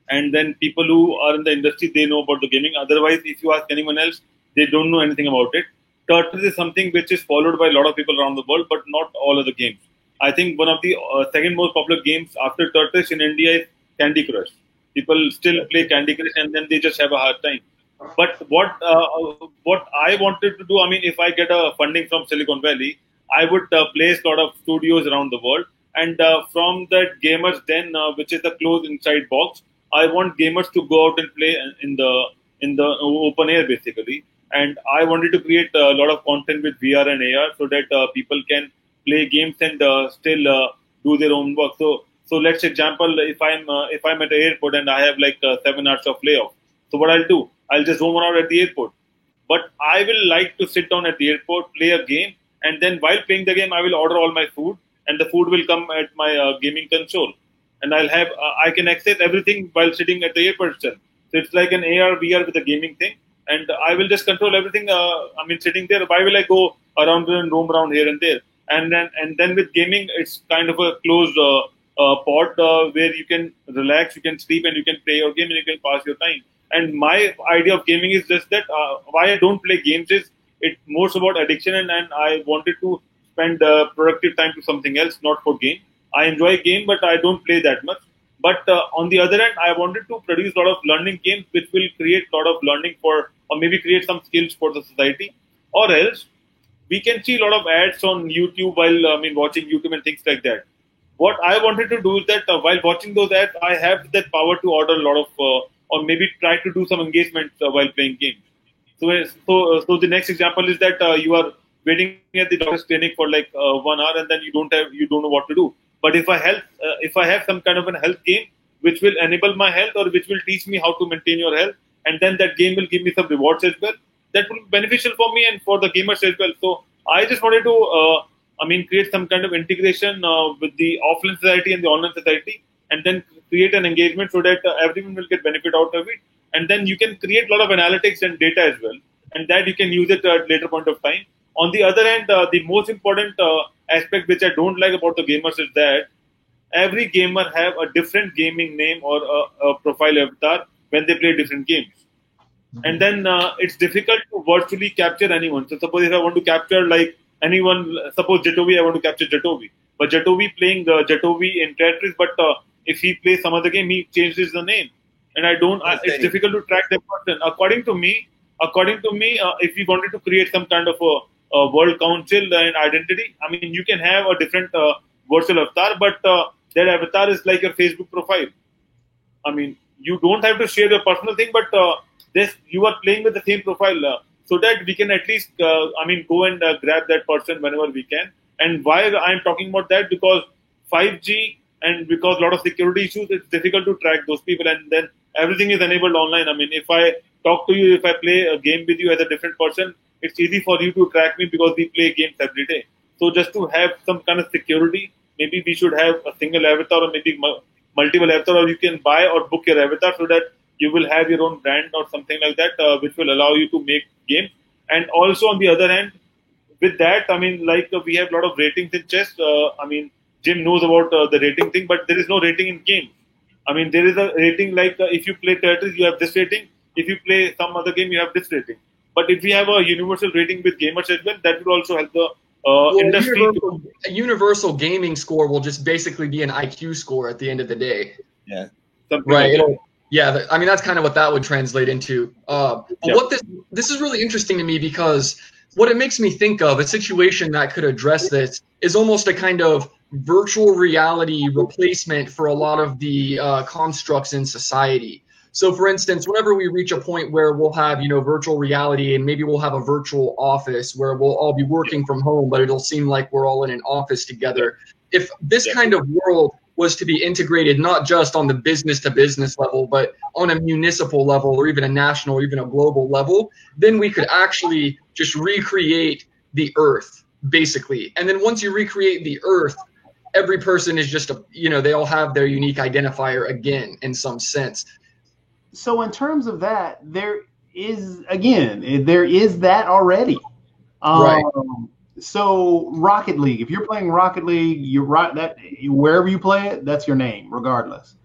and then people who are in the industry, they know about the gaming. Otherwise, if you ask anyone else, they don't know anything about it. Tetris is something which is followed by a lot of people around the world, but not all other games. I think one of the second most popular games after Tetris in India is Candy Crush. People still play Candy Crush, and then they just have a hard time. But what I wanted to do, I mean, if I get a funding from Silicon Valley, I would place a lot of studios around the world, and from that gamers den, which is the closed inside box, I want gamers to go out and play in the open air basically. And I wanted to create a lot of content with VR and AR so that people can play games and still do their own work. So let's example, if I'm at the airport and I have like 7 hours of layoff, so what I'll do, I'll just roam around at the airport. But I will like to sit down at the airport, play a game, and then while playing the game, I will order all my food, and the food will come at my gaming console, and I'll have I can access everything while sitting at the airport itself. So it's like an AR VR with a gaming thing, and I will just control everything. I mean, sitting there. Why will I go around and roam around here and there? And then with gaming, it's kind of a closed pod where you can relax, you can sleep, and you can play your game, and you can pass your time. And my idea of gaming is just that why I don't play games is it's more about addiction, and I wanted to spend productive time to something else, not for game. I enjoy game, but I don't play that much. But on the other hand, I wanted to produce a lot of learning games which will create a lot of learning for, or maybe create some skills for the society. Or else, we can see a lot of ads on YouTube while watching YouTube and things like that. What I wanted to do is that while watching those ads, I have that power to order a lot of, or maybe try to do some engagement while playing games. So the next example is that you are waiting at the doctor's clinic for like 1 hour, and then you don't know what to do. But if I have some kind of a health game which will enable my health, or which will teach me how to maintain your health, and then that game will give me some rewards as well, that will be beneficial for me and for the gamers as well. So I just wanted to create some kind of integration with the offline society and the online society, and then create an engagement so that everyone will get benefit out of it. And then you can create a lot of analytics and data as well, and that you can use it at a later point of time. On the other hand, the most important aspect which I don't like about the gamers is that every gamer have a different gaming name or a profile avatar when they play different games. And then it's difficult to virtually capture anyone. So suppose if I want to capture like anyone, suppose Jetovi, I want to capture Jetovi. But Jetovi playing Jetovi in Tetris, but if he plays some other game, he changes the name. And I don't, it's difficult to track that person. According to me, if we wanted to create some kind of a world council and identity, I mean, you can have a different virtual avatar, but that avatar is like your Facebook profile. I mean, you don't have to share your personal thing, but you are playing with the same profile, so that we can at least, go and grab that person whenever we can. And why I'm talking about that, because 5G and because a lot of security issues, it's difficult to track those people, and then everything is enabled online. I mean, if I talk to you, if I play a game with you as a different person, it's easy for you to track me because we play games every day. So just to have some kind of security, maybe we should have a single avatar or maybe multiple avatar, or you can buy or book your avatar so that you will have your own brand or something like that, which will allow you to make games. And also on the other hand, with that, we have a lot of ratings in chess. Jim knows about the rating thing, but there is no rating in games. There is a rating like if you play Tetris, you have this rating. If you play some other game, you have this rating. But if we have a universal rating with gamers as well, that will also help the industry. A universal gaming score will just basically be an IQ score at the end of the day. Yeah. Right. Yeah. I mean, that's kind of what that would translate into. What this is really interesting to me, because what it makes me think of, a situation that could address this, is almost a kind of virtual reality replacement for a lot of the constructs in society. So, for instance, whenever we reach a point where we'll have, virtual reality, and maybe we'll have a virtual office where we'll all be working from home, but it'll seem like we're all in an office together. If this kind of world was to be integrated not just on the business-to-business level, but on a municipal level, or even a national, or even a global level, then we could actually just recreate the Earth, basically. And then once you recreate the Earth, every person is just they all have their unique identifier again, in some sense. So in terms of that, there is that already. Right. So Rocket League, if you're playing Rocket League, you're right that wherever you play it, that's your name, regardless.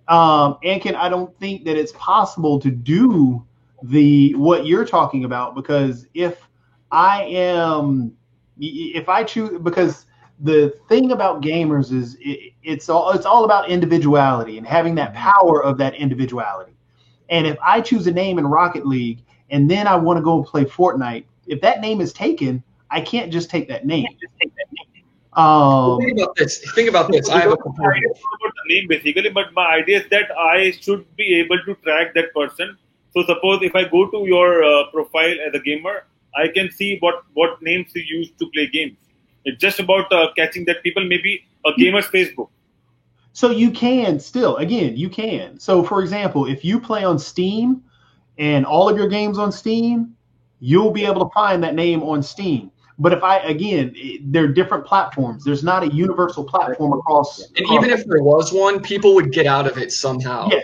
Ankin, I don't think that it's possible to do what you're talking about, because if I choose, because the thing about gamers is it's all about individuality and having that power of that individuality. And if I choose a name in Rocket League and then I want to go play Fortnite, if that name is taken, I can't just take that name. Think about this. I have a proposal. I don't know about the name basically, but my idea is that I should be able to track that person. So suppose if I go to your profile as a gamer, I can see what names you use to play games. It's just about catching that people, maybe a gamer's Facebook. So you can still, you can. So for example, if you play on Steam and all of your games on Steam, you'll be able to find that name on Steam. But there are different platforms. There's not a universal platform across. And even if there was one, people would get out of it somehow. Yeah.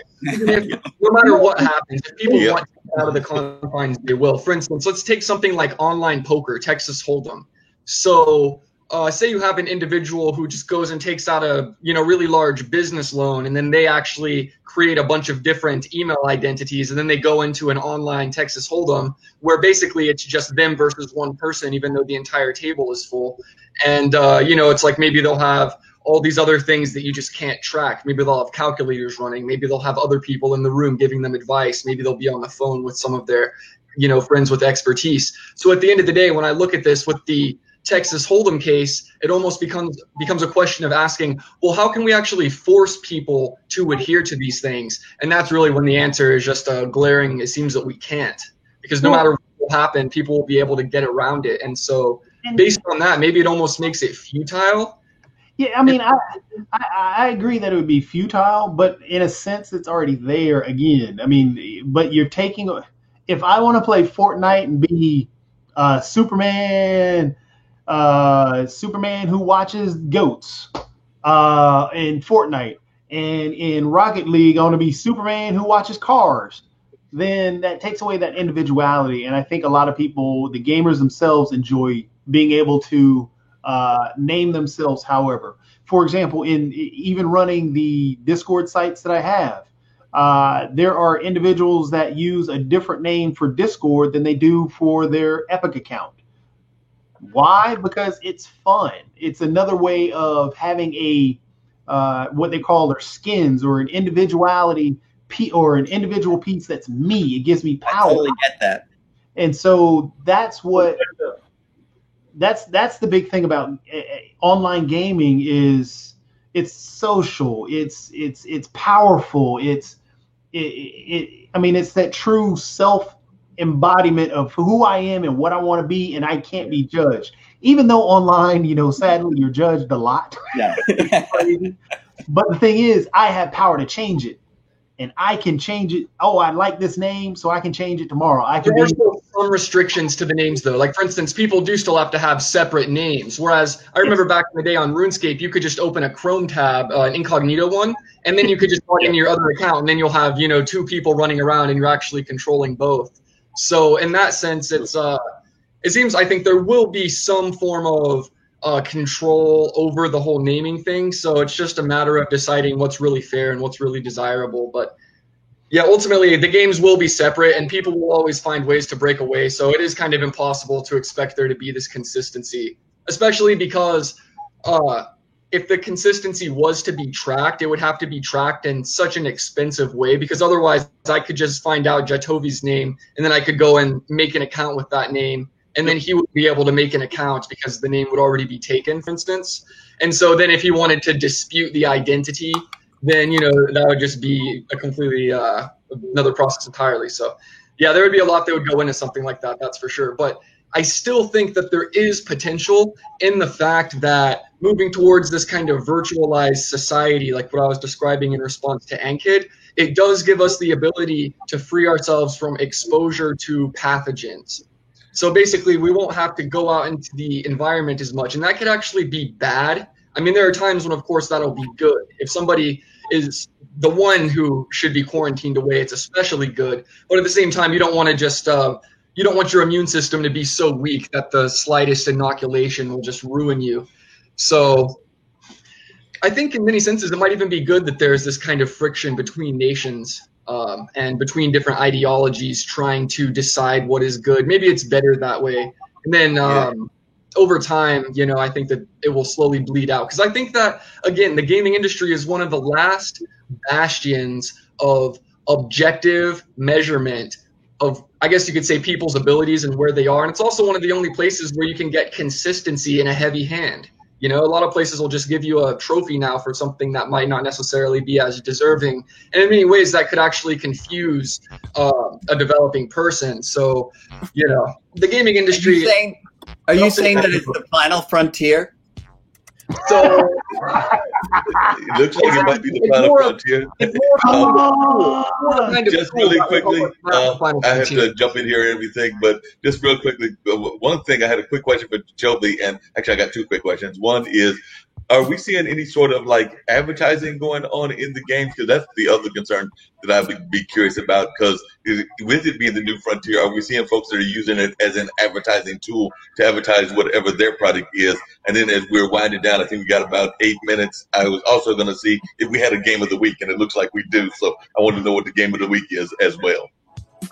No matter what happens, if people want to get out of the confines, they will. For instance, let's take something like online poker, Texas Hold'em. So say you have an individual who just goes and takes out a really large business loan, and then they actually create a bunch of different email identities, and then they go into an online Texas Hold'em where basically it's just them versus one person, even though the entire table is full. And it's like maybe they'll have all these other things that you just can't track. Maybe they'll have calculators running. Maybe they'll have other people in the room giving them advice. Maybe they'll be on the phone with some of their friends with expertise. So at the end of the day, when I look at this with the Texas Hold'em case, it almost becomes a question of asking, well, how can we actually force people to adhere to these things? And that's really when the answer is just glaring. It seems that we can't, because no matter what will happen, people will be able to get around it. And so based on that, maybe it almost makes it futile. Yeah, I mean, I agree that it would be futile, but in a sense, it's already there again. I mean, but you're taking, if I want to play Fortnite and be Superman who watches goats in Fortnite, and in Rocket League I want to be Superman who watches cars, then that takes away that individuality. And I think a lot of people, the gamers themselves, enjoy being able to name themselves however. For example, in even running the Discord sites that I have, there are individuals that use a different name for Discord than they do for their Epic account. Why? Because it's fun. It's another way of having a what they call their skins, or an individuality or an individual piece that's me. It gives me power. I totally get that. And so that's what that's the big thing about online gaming is it's social. It's powerful. I mean, it's that true self embodiment of who I am and what I want to be, and I can't be judged. Even though online, sadly, you're judged a lot. Yeah. But the thing is, I have power to change it, and I can change it. Oh, I like this name, so I can change it tomorrow. There are still some restrictions to the names, though. Like, for instance, people do still have to have separate names. Whereas I remember back in the day on RuneScape, you could just open a Chrome tab, an incognito one, and then you could just log in your other account, and then you'll have, two people running around, and you're actually controlling both. So in that sense, it seems, I think there will be some form of control over the whole naming thing. So it's just a matter of deciding what's really fair and what's really desirable. But yeah, ultimately the games will be separate, and people will always find ways to break away. So it is kind of impossible to expect there to be this consistency especially because if the consistency was to be tracked, it would have to be tracked in such an expensive way, because otherwise I could just find out Jatovi's name and then I could go and make an account with that name, and then he would be able to make an account because the name would already be taken, for instance. And so then if he wanted to dispute the identity, then, that would just be a completely another process entirely. So yeah, there would be a lot that would go into something like that, that's for sure. But I still think that there is potential in the fact that moving towards this kind of virtualized society, like what I was describing in response to Ankit, it does give us the ability to free ourselves from exposure to pathogens. So basically, we won't have to go out into the environment as much, and that could actually be bad. I mean, there are times when, of course, that'll be good. If somebody is the one who should be quarantined away, it's especially good. But at the same time, you don't want to just you don't want your immune system to be so weak that the slightest inoculation will just ruin you. So I think in many senses, it might even be good that there's this kind of friction between nations and between different ideologies trying to decide what is good. Maybe it's better that way. And then over time, I think that it will slowly bleed out. Because I think that, again, the gaming industry is one of the last bastions of objective measurement of, I guess you could say, people's abilities and where they are. And it's also one of the only places where you can get consistency in a heavy hand. A lot of places will just give you a trophy now for something that might not necessarily be as deserving. And in many ways, that could actually confuse a developing person. So, the gaming industry. Are you saying that it's the final frontier? So it looks like it might be the final frontier. Just really quickly, I have to jump in here and everything, but just real quickly, one thing, I had a quick question for Joby, and actually I got two quick questions. One is, are we seeing any sort of like advertising going on in the games? Because that's the other concern that I would be curious about. Because with it being the new frontier, are we seeing folks that are using it as an advertising tool to advertise whatever their product is? And then as we're winding down, I think we got about 8 minutes. I was also going to see if we had a game of the week, and it looks like we do. So I want to know what the game of the week is as well.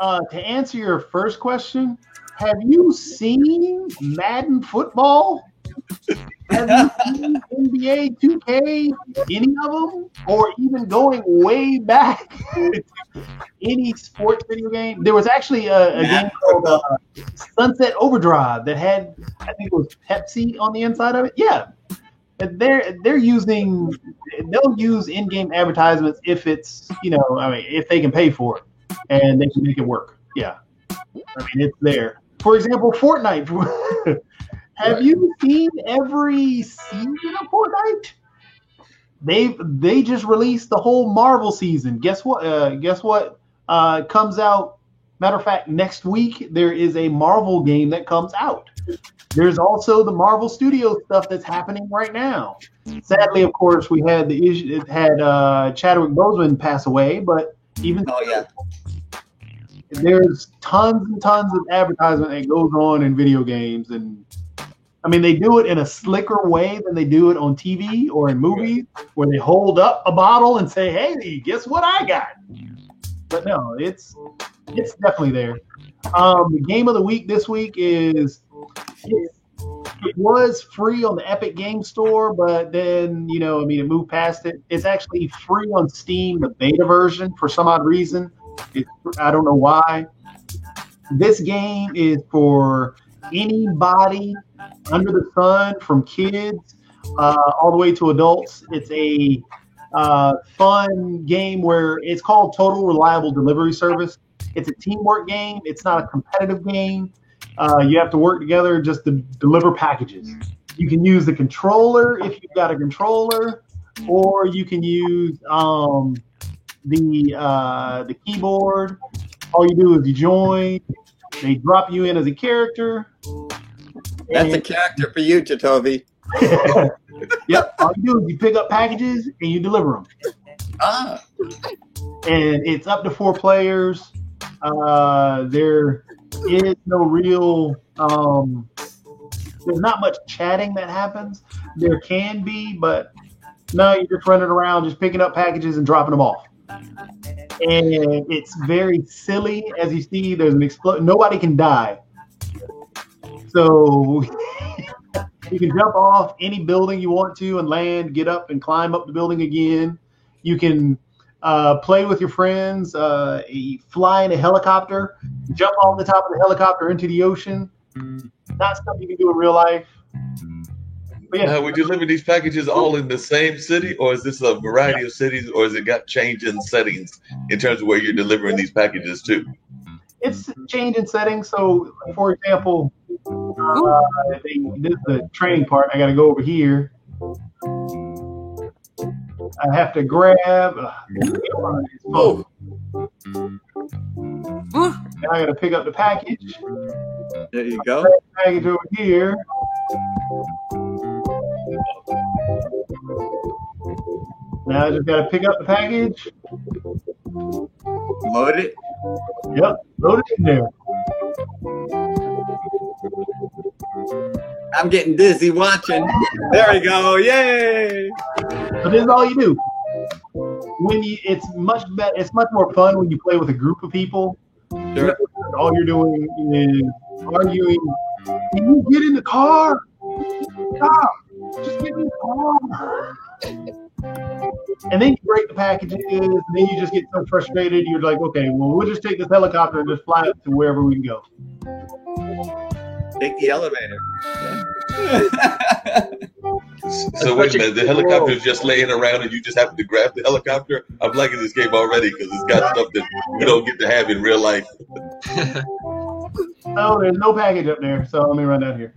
To answer your first question, have you seen Madden football? Have you seen NBA 2K, any of them, or even going way back, any sports video game? There was actually a game called Sunset Overdrive that had, I think it was Pepsi on the inside of it. Yeah, they'll use in-game advertisements if it's, if they can pay for it and they can make it work. Yeah, it's there. For example, Fortnite. Have you seen every season of Fortnite? They just released the whole Marvel season. Guess what? Comes out. Matter of fact, next week there is a Marvel game that comes out. There's also the Marvel Studios stuff that's happening right now. Sadly, of course, we had the issue. It had Chadwick Boseman pass away, but even there's tons and tons of advertisement that goes on in video games, and they do it in a slicker way than they do it on TV or in movies, where they hold up a bottle and say, "Hey, guess what I got?" But no, it's definitely there. The game of the week this week is it was free on the Epic Game Store, but then it moved past it. It's actually free on Steam, the beta version, for some odd reason. I don't know why. This game is for anybody under the sun, from kids all the way to adults. It's a fun game where it's called Total Reliable Delivery Service. It's a teamwork game. It's not a competitive game. You have to work together just to deliver packages. You can use the controller if you've got a controller, or you can use the keyboard. All you do is you join. They drop you in as a character. That's a character for you, Jatovi. Yep. All you do is you pick up packages and you deliver them. And it's up to 4 players. There is no real. There's not much chatting that happens. There can be, but no, you're just running around, just picking up packages and dropping them off. And it's very silly. As you see, there's an explosion. Nobody can die. So You can jump off any building you want to and land, get up and climb up the building again. You can play with your friends, fly in a helicopter, jump off the top of the helicopter into the ocean. Not stuff you can do in real life. But yeah. Now, we deliver these packages all in the same city, or is this a variety of cities, or has it got change in settings in terms of where you're delivering these packages to? It's changing settings. So, for example, this is the training part. I got to go over here. I have to grab. Now I got to pick up the package. There you go. Package over here. Now I just got to pick up the package. Load it. Yep, load it in there. I'm getting dizzy watching. There we go. Yay! So this is all you do. It's much better. It's much more fun when you play with a group of people. Sure. All you're doing is arguing. Can you get in the car? Stop! Just get in the car. And then you break the packages, and then you just get so frustrated. You're like, okay, well, we'll just take this helicopter and just fly it to wherever we can go. Take the elevator. So wait a minute, the helicopter is just laying around and you just happen to grab the helicopter? I'm liking this game already because it's got stuff that we don't get to have in real life. Oh, there's no package up there, so let me run down here.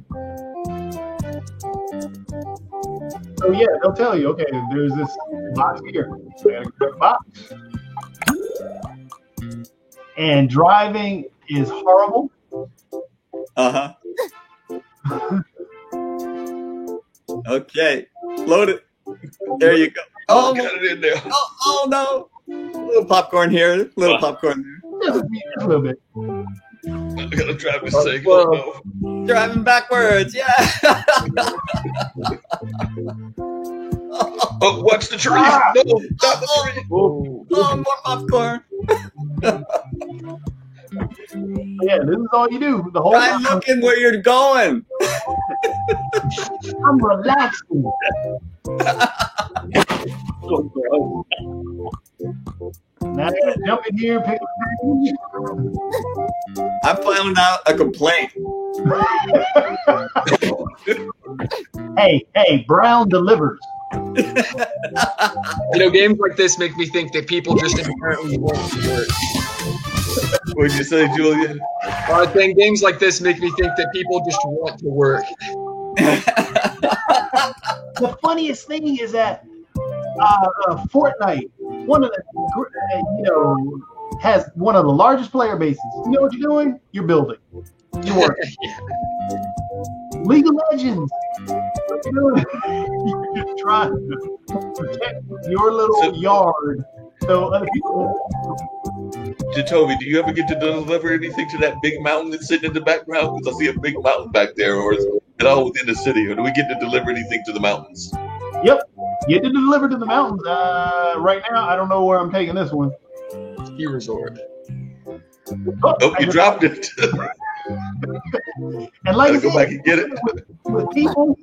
So yeah, they'll tell you, okay, there's this box here. I gotta grab a box. And driving is horrible. Uh-huh. Okay. Load it. There you go. Oh, got it in there. Oh no. A little popcorn here, little popcorn there. Just a little bit. I gotta drive this thing. Oh, no. Driving backwards, yeah. Oh, watch the tree. No, not the tree. Oh, more popcorn. Yeah, this is all you do the whole Try time. looking where you're going. I'm relaxing. Now I gotta jump in here and pick up the package. I'm filing out a complaint. Hey, Brown delivers. Games like this make me think that people just inherently want to work. What'd you say, Julian? Then games like this make me think that people just want to work. The funniest thing is that Fortnite, one of the has one of the largest player bases. You know what you're doing? You're building. You're working. League of Legends. What you doing? You're just trying to protect your little yard so other people. Jacoby, do you ever get to deliver anything to that big mountain that's sitting in the background? Because I see a big mountain back there, or is it all within the city? Or do we get to deliver anything to the mountains? Yep. You get to deliver to the mountains. Right now, I don't know where I'm taking this one. Ski resort. Oh, you dropped it. And like I Gotta go back and get it. With people,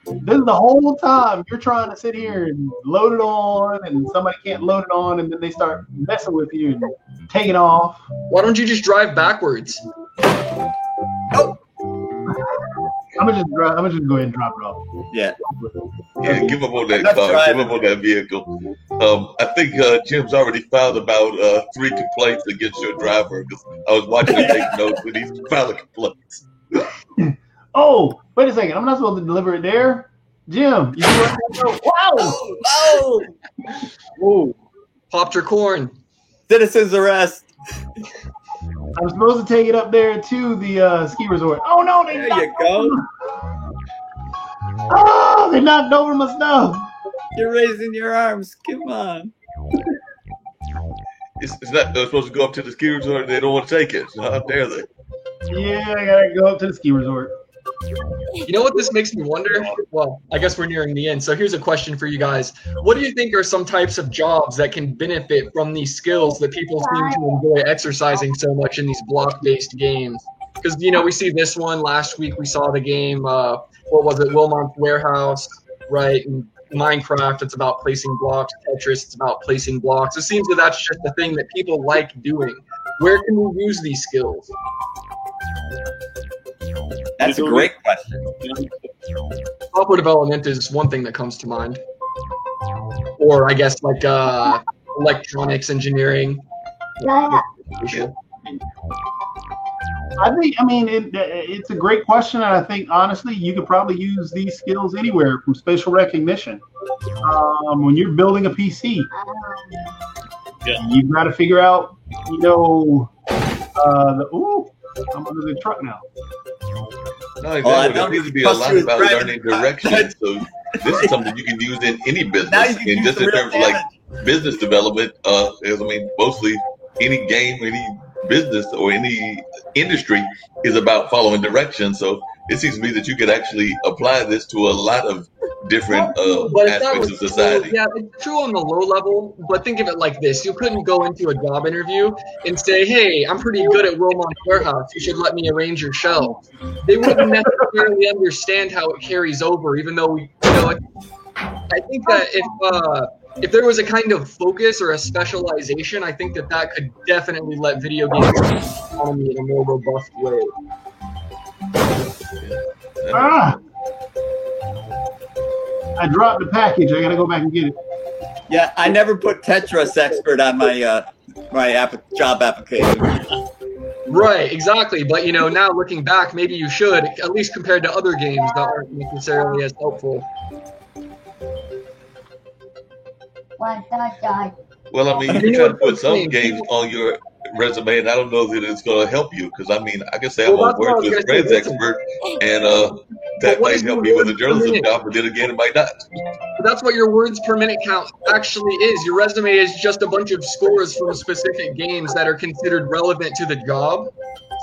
this is the whole time you're trying to sit here and load it on, and somebody can't load it on, and then they start messing with you and taking off. Why don't you just drive backwards? Oh. I'm gonna just go ahead and drop it off. Yeah. Yeah, give up on that car. Give up on that vehicle. I think Jim's already filed about 3 complaints against your driver because I was watching him take notes when he's filing complaints. Oh, wait a second. I'm not supposed to deliver it there. Jim, you Wow! Whoa. Popped your corn. Citizens arrest. I'm supposed to take it up there to the ski resort. Oh no, There you go. Oh, they knocked over my stuff. You're raising your arms. Come on. It's not they're supposed to go up to the ski resort. They don't want to take it. So how dare they? Yeah, I gotta go up to the ski resort. You know what this makes me wonder? Well, I guess we're nearing the end. So here's a question for you guys. What do you think are some types of jobs that can benefit from these skills that people seem to enjoy exercising so much in these block-based games? Because, we see this one. Last week we saw the game, what was it, Wilmont Warehouse, right? And Minecraft, it's about placing blocks. Tetris, it's about placing blocks. It seems that that's just the thing that people like doing. Where can we use these skills? That's a great question. Software development is one thing that comes to mind. Or I guess like electronics engineering. It's a great question, and I think honestly, you could probably use these skills anywhere, from spatial recognition. When you're building a PC, you've got to figure out, I'm under the truck now. No, exactly. There needs to be a lot about learning direction. So this is something you can use in any business, and just in terms of like business development. Mostly any game, any business, or any industry is about following directions. So it seems to me that you could actually apply this to a lot of different aspects of society. Yeah, it's true on the low level, but think of it like this. You couldn't go into a job interview and say, hey, I'm pretty good at Wilmont Warehouse. You should let me arrange your shelves. They wouldn't necessarily understand how it carries over, even though I think that if there was a kind of focus or a specialization, I think that could definitely let video games economy in a more robust way. I dropped the package. I gotta go back and get it. Yeah, I never put Tetris expert on my job application. Right, exactly. But now looking back, maybe you should, at least compared to other games that aren't necessarily as helpful. Well, you can try to put some games on your resume, and I don't know that it's going to help you, because I can say I'm a word with friends expert, and that might help me with a journalism job, but then again, it might not. But that's what your words per minute count actually is. Your resume is just a bunch of scores from specific games that are considered relevant to the job.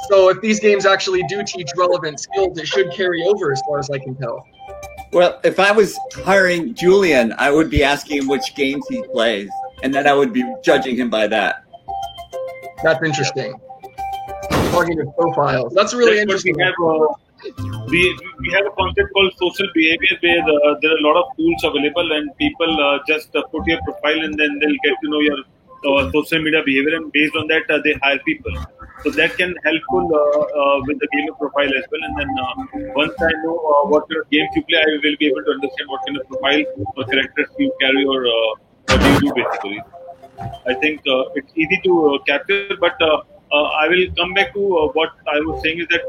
So if these games actually do teach relevant skills, it should carry over as far as I can tell. Well, if I was hiring Julian, I would be asking him which games he plays, and then I would be judging him by that. That's interesting. Targeted profiles. That's really interesting. We have a concept called social behavior, where there are a lot of tools available, and people just put your profile, and then they'll get to know your social media behavior, and based on that, they hire people. So that can helpful with the gamer profile as well. And then once I know what kind of games you play, I will be able to understand what kind of profile or characters you carry, or what you do basically. I think it's easy to capture, but I will come back to what I was saying is that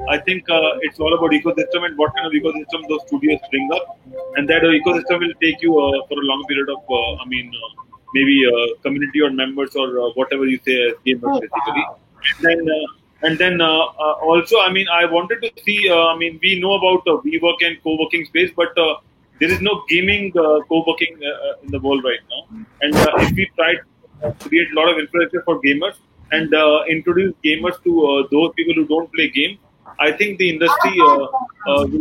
I think it's all about ecosystem and what kind of ecosystem those studios bring up, and that ecosystem will take you for a long period of, maybe community or members or whatever you say as gamers basically. And then also, I wanted to see, we know about WeWork and co-working space, but there is no gaming co-working in the world right now. And if we try to create a lot of infrastructure for gamers and introduce gamers to those people who don't play games, I think the industry will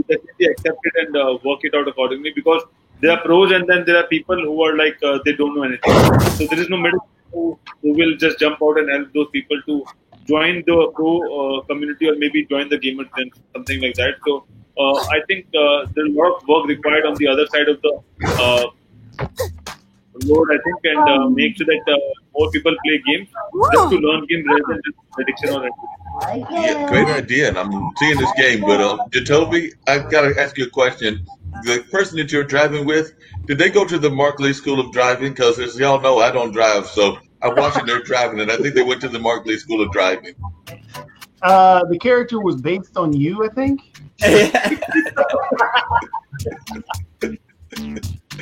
definitely accept it and work it out accordingly, because there are pros and then there are people who are like, they don't know anything. So there is no middle who will just jump out and help those people to join the pro community, or maybe join the gamer trend, something like that. So I think there's a lot of work required on the other side of the road, I think, and make sure that more people play games just to learn games rather than just addiction or anything. Yeah, great idea, and I'm seeing this game. But Jacoby, I've got to ask you a question. The person that you're driving with, did they go to the Markley School of Driving? Because as y'all know, I don't drive, so I'm watching their driving, and I think they went to the Markley School of Driving. The character was based on you, I think.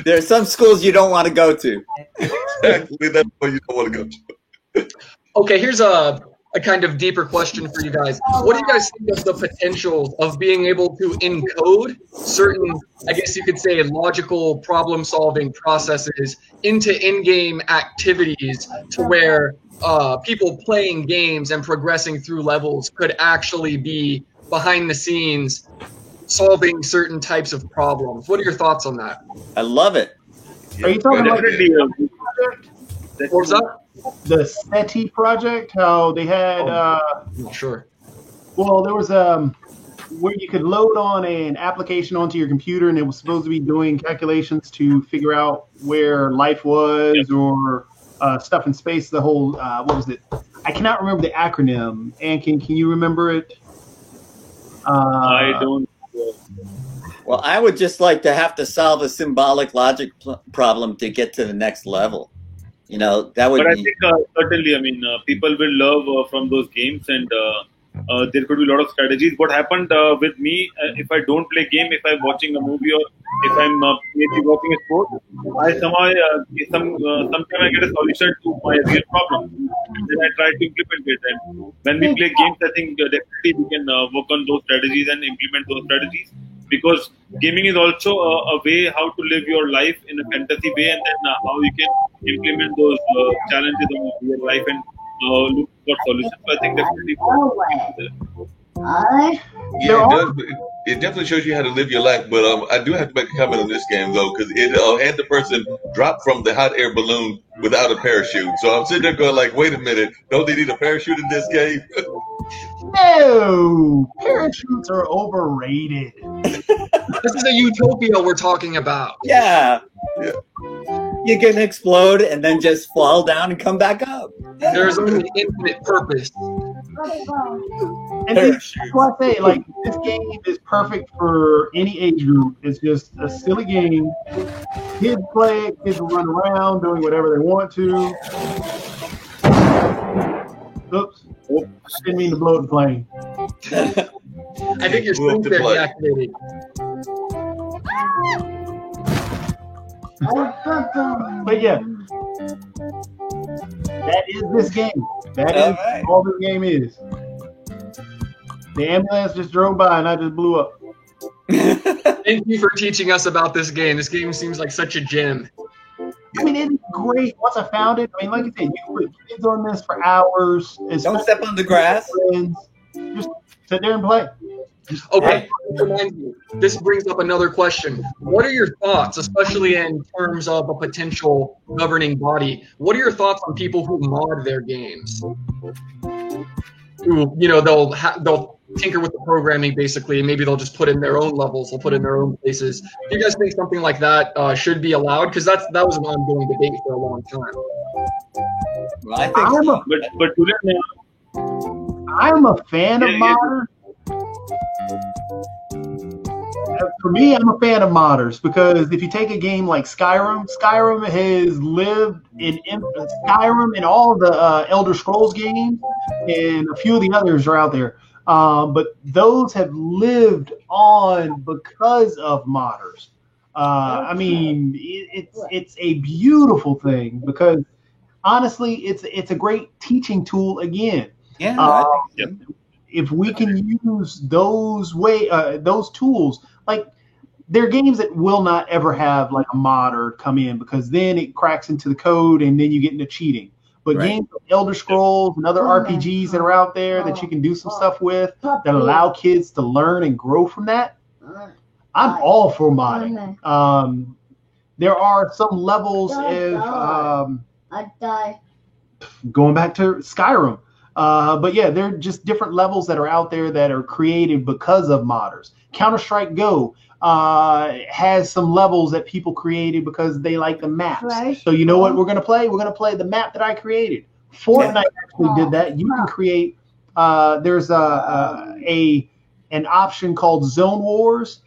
There are some schools you don't want to go to. Exactly, that's what you don't want to go to. Okay, here's a kind of deeper question for you guys. What do you guys think of the potential of being able to encode certain, I guess you could say, logical problem-solving processes into in-game activities, to where people playing games and progressing through levels could actually be behind the scenes solving certain types of problems? What are your thoughts on that? I love it. Are you talking about what was that? The SETI project? How they had Sure. Well, there was where you could load on an application onto your computer, and it was supposed to be doing calculations to figure out where life was or stuff in space. The whole what was it? I cannot remember the acronym. And can you remember it? I don't. Well, I would just like to have to solve a symbolic logic problem to get to the next level. You know, that would But I be. think certainly, I mean, people will love from those games, and there could be a lot of strategies. What happened with me, if I don't play game, if I'm watching a movie or if I'm maybe watching a sport, I somehow, sometimes I get a solution to my real problem. And then I try to implement it. And when we play games, I think definitely we can work on those strategies and implement those strategies. Because gaming is also a way how to live your life in a fantasy way, and then how you can implement those challenges in your life and look for solutions. So I think definitely. Yeah, it definitely shows you how to live your life. But I do have to make a comment on this game though, because it had the person drop from the hot air balloon without a parachute. So I'm sitting there going like, wait a minute, don't they need a parachute in this game? No, parachutes are overrated. This is a utopia we're talking about. Yeah. You can explode and then just fall down and come back up. There's only infinite purpose. And that's why I say, like, this game is perfect for any age group. It's just a silly game. Kids play it. Kids run around doing whatever they want to. Oops. I didn't mean to blow the plane. I think your screen's there deactivated. But yeah, that is this game. That is all this game is. The ambulance just drove by and I just blew up. Thank you for teaching us about this game. This game seems like such a gem. I mean, it's great. Once I found it, I mean, like I said, you can put kids on this for hours. Don't step on the grass. Just sit there and play. Okay, this brings up another question. What are your thoughts, especially in terms of a potential governing body? What are your thoughts on people who mod their games? Who, you know, they'll tinker with the programming basically, and maybe they'll just put in their own levels, they'll put in their own places. Do you guys think something like that should be allowed? Because that was an ongoing debate for a long time. Well, I think I'm a fan of modders. For me, I'm a fan of modders because if you take a game like Skyrim has lived in Skyrim and all the Elder Scrolls games, and a few of the others are out there. But those have lived on because of modders. I mean, it's a beautiful thing because honestly, it's a great teaching tool again. Yeah. If we can use those tools, like there are games that will not ever have like a modder come in because then it cracks into the code and then you get into cheating. But games like Elder Scrolls and other RPGs that are out there that you can do some stuff with that allow kids to learn and grow from that, I'm all for modding. There are some levels of going back to Skyrim. But yeah, there are just different levels that are out there that are created because of modders. Counter-Strike Go has some levels that people created because they like the maps. Right. So you know what we're going to play? We're going to play the map that I created. Fortnite actually did that. You can create, there's an option called Zone Wars.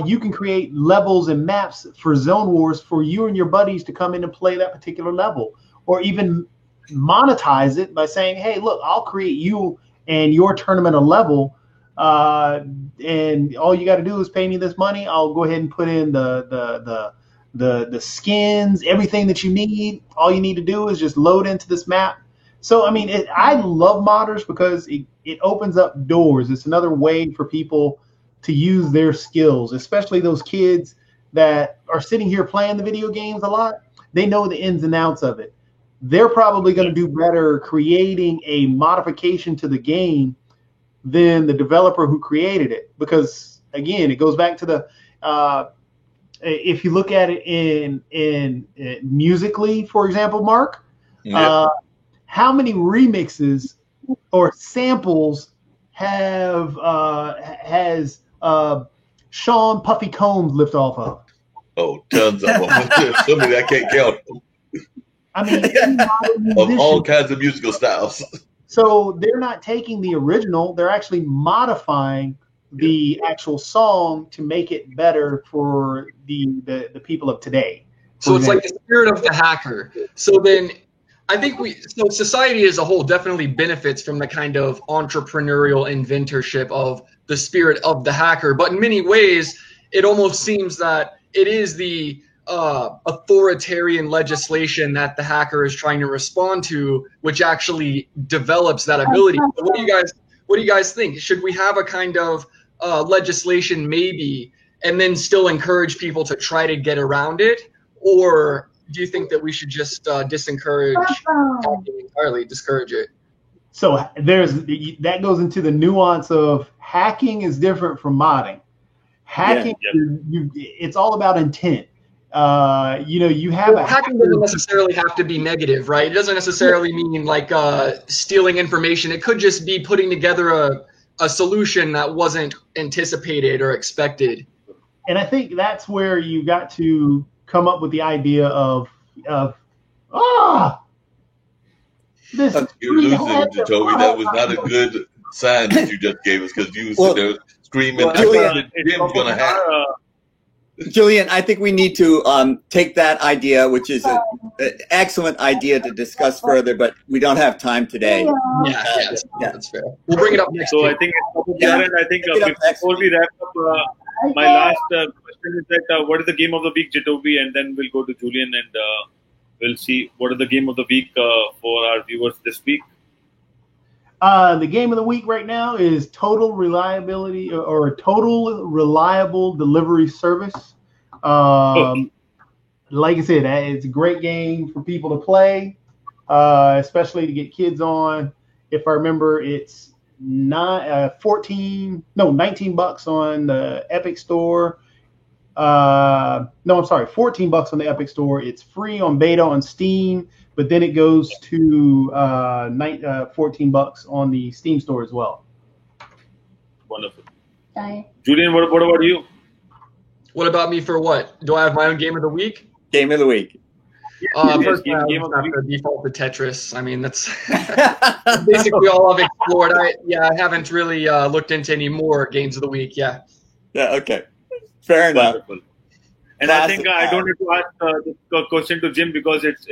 You can create levels and maps for Zone Wars for you and your buddies to come in and play that particular level. Or even monetize it by saying, hey, look, I'll create you and your tournament a level, and all you got to do is pay me this money. I'll go ahead and put in the skins, everything that you need. All you need to do is just load into this map. So, I mean, I love modders because it opens up doors. It's another way for people to use their skills, especially those kids that are sitting here playing the video games a lot. They know the ins and outs of it. They're probably going to do better creating a modification to the game than the developer who created it. Because again, it goes back to the if you look at it in musically, for example, Mark, how many remixes or samples has Sean Puffy Combs lift off of? Oh, tons of them. Somebody I can't count. I mean, Of all kinds of musical styles. So they're not taking the original; they're actually modifying the actual song to make it better for the people of today. So it's like the spirit of the hacker. So then I think society as a whole definitely benefits from the kind of entrepreneurial inventorship of the spirit of the hacker. But in many ways, it almost seems that it is the authoritarian legislation that the hacker is trying to respond to, which actually develops that ability. So what do you guys think? Should we have a kind of legislation maybe, and then still encourage people to try to get around it? Or do you think that we should just discourage it? So that goes into the nuance of hacking is different from modding. Hacking, it's all about intent. You have hacking doesn't necessarily have to be negative, right? It doesn't necessarily mean like stealing information. It could just be putting together a solution that wasn't anticipated or expected. And I think that's where you got to come up with the idea of You're losing, Jacoby. That was not a good sign that you just gave us, because you were there screaming. Jim's gonna hack. Julian, I think we need to take that idea, which is an excellent idea to discuss further, but we don't have time today. Yeah, that's fair. We'll bring it up next So week. I think I think before we wrap up, my last question is that what is the game of the week, Jacoby, and then we'll go to Julian and we'll see what is the game of the week for our viewers this week. The game of the week right now is Total Reliability or Total Reliable Delivery Service. Like I said, it's a great game for people to play, especially to get kids on. If I remember, it's $19 on the Epic Store. $14 on the Epic Store. It's free on beta on Steam, but then it goes to $14 on the Steam Store as well. Wonderful. Julian, what about you? What about me for what? Do I have my own game of the week? Game of the week. First, game of the week. Default to Tetris. I mean, that's basically all I've explored. I haven't really looked into any more games of the week. Yeah. Yeah. Okay. Fair enough. Wonderful. And classic. I think I don't have to ask this question to Jim, because it's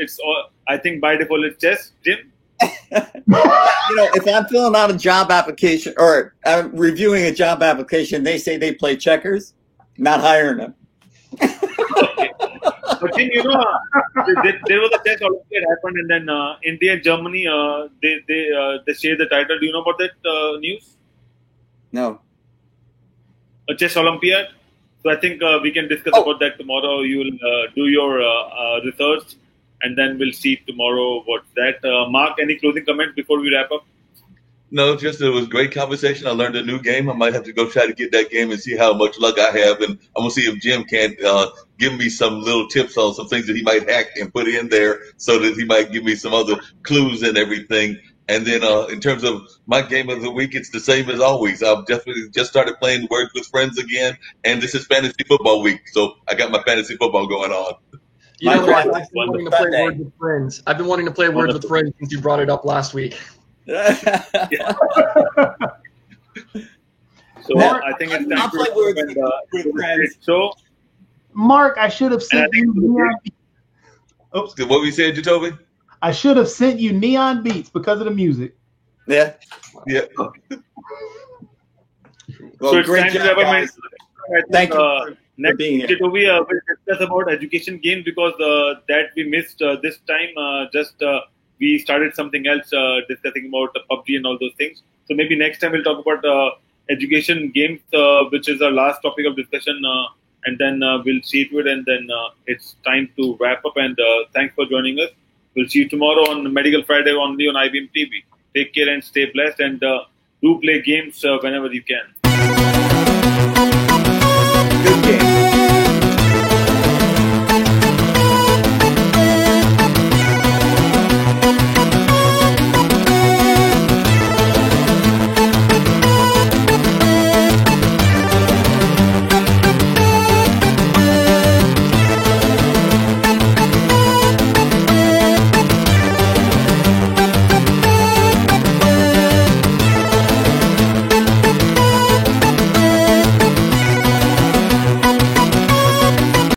I think by default it's chess. Jim. If I'm filling out a job application or I'm reviewing a job application, they say they play checkers. Not hiring them. Okay. But Jim, there was a chess Olympiad happened, and then India and Germany they shared the title. Do you know about that news? No. A chess Olympiad. So I think we can discuss about that tomorrow. You will do your research, and then we'll see tomorrow what's that. Mark, any closing comments before we wrap up? No, just it was a great conversation. I learned a new game. I might have to go try to get that game and see how much luck I have. And I'm going to see if Jim can give me some little tips on some things that he might hack and put in there, so that he might give me some other clues and everything. And then in terms of my game of the week, it's the same as always. I've definitely just started playing Words with Friends again, and this is fantasy football week, so I got my fantasy football going on. I've been wanting to play Words with Friends. I've been wanting to play Words with Friends since you brought it up last week. So Mark, I think it's time to Words with Friends. So, Mark, I should have sent you Neon Beats. Oops. What we said, Jacoby? I should have sent you Neon Beats because of the music. Yeah. Yeah. Well, so great job, guys. Thank you. Next week, Jacoby will discuss about education games, because that we missed this time. We started something else, discussing about PUBG and all those things. So maybe next time we'll talk about education games, which is our last topic of discussion, and then we'll see to it. And then it's time to wrap up. And thanks for joining us. We'll see you tomorrow on Medical Friday only on IBM TV. Take care and stay blessed, and do play games whenever you can.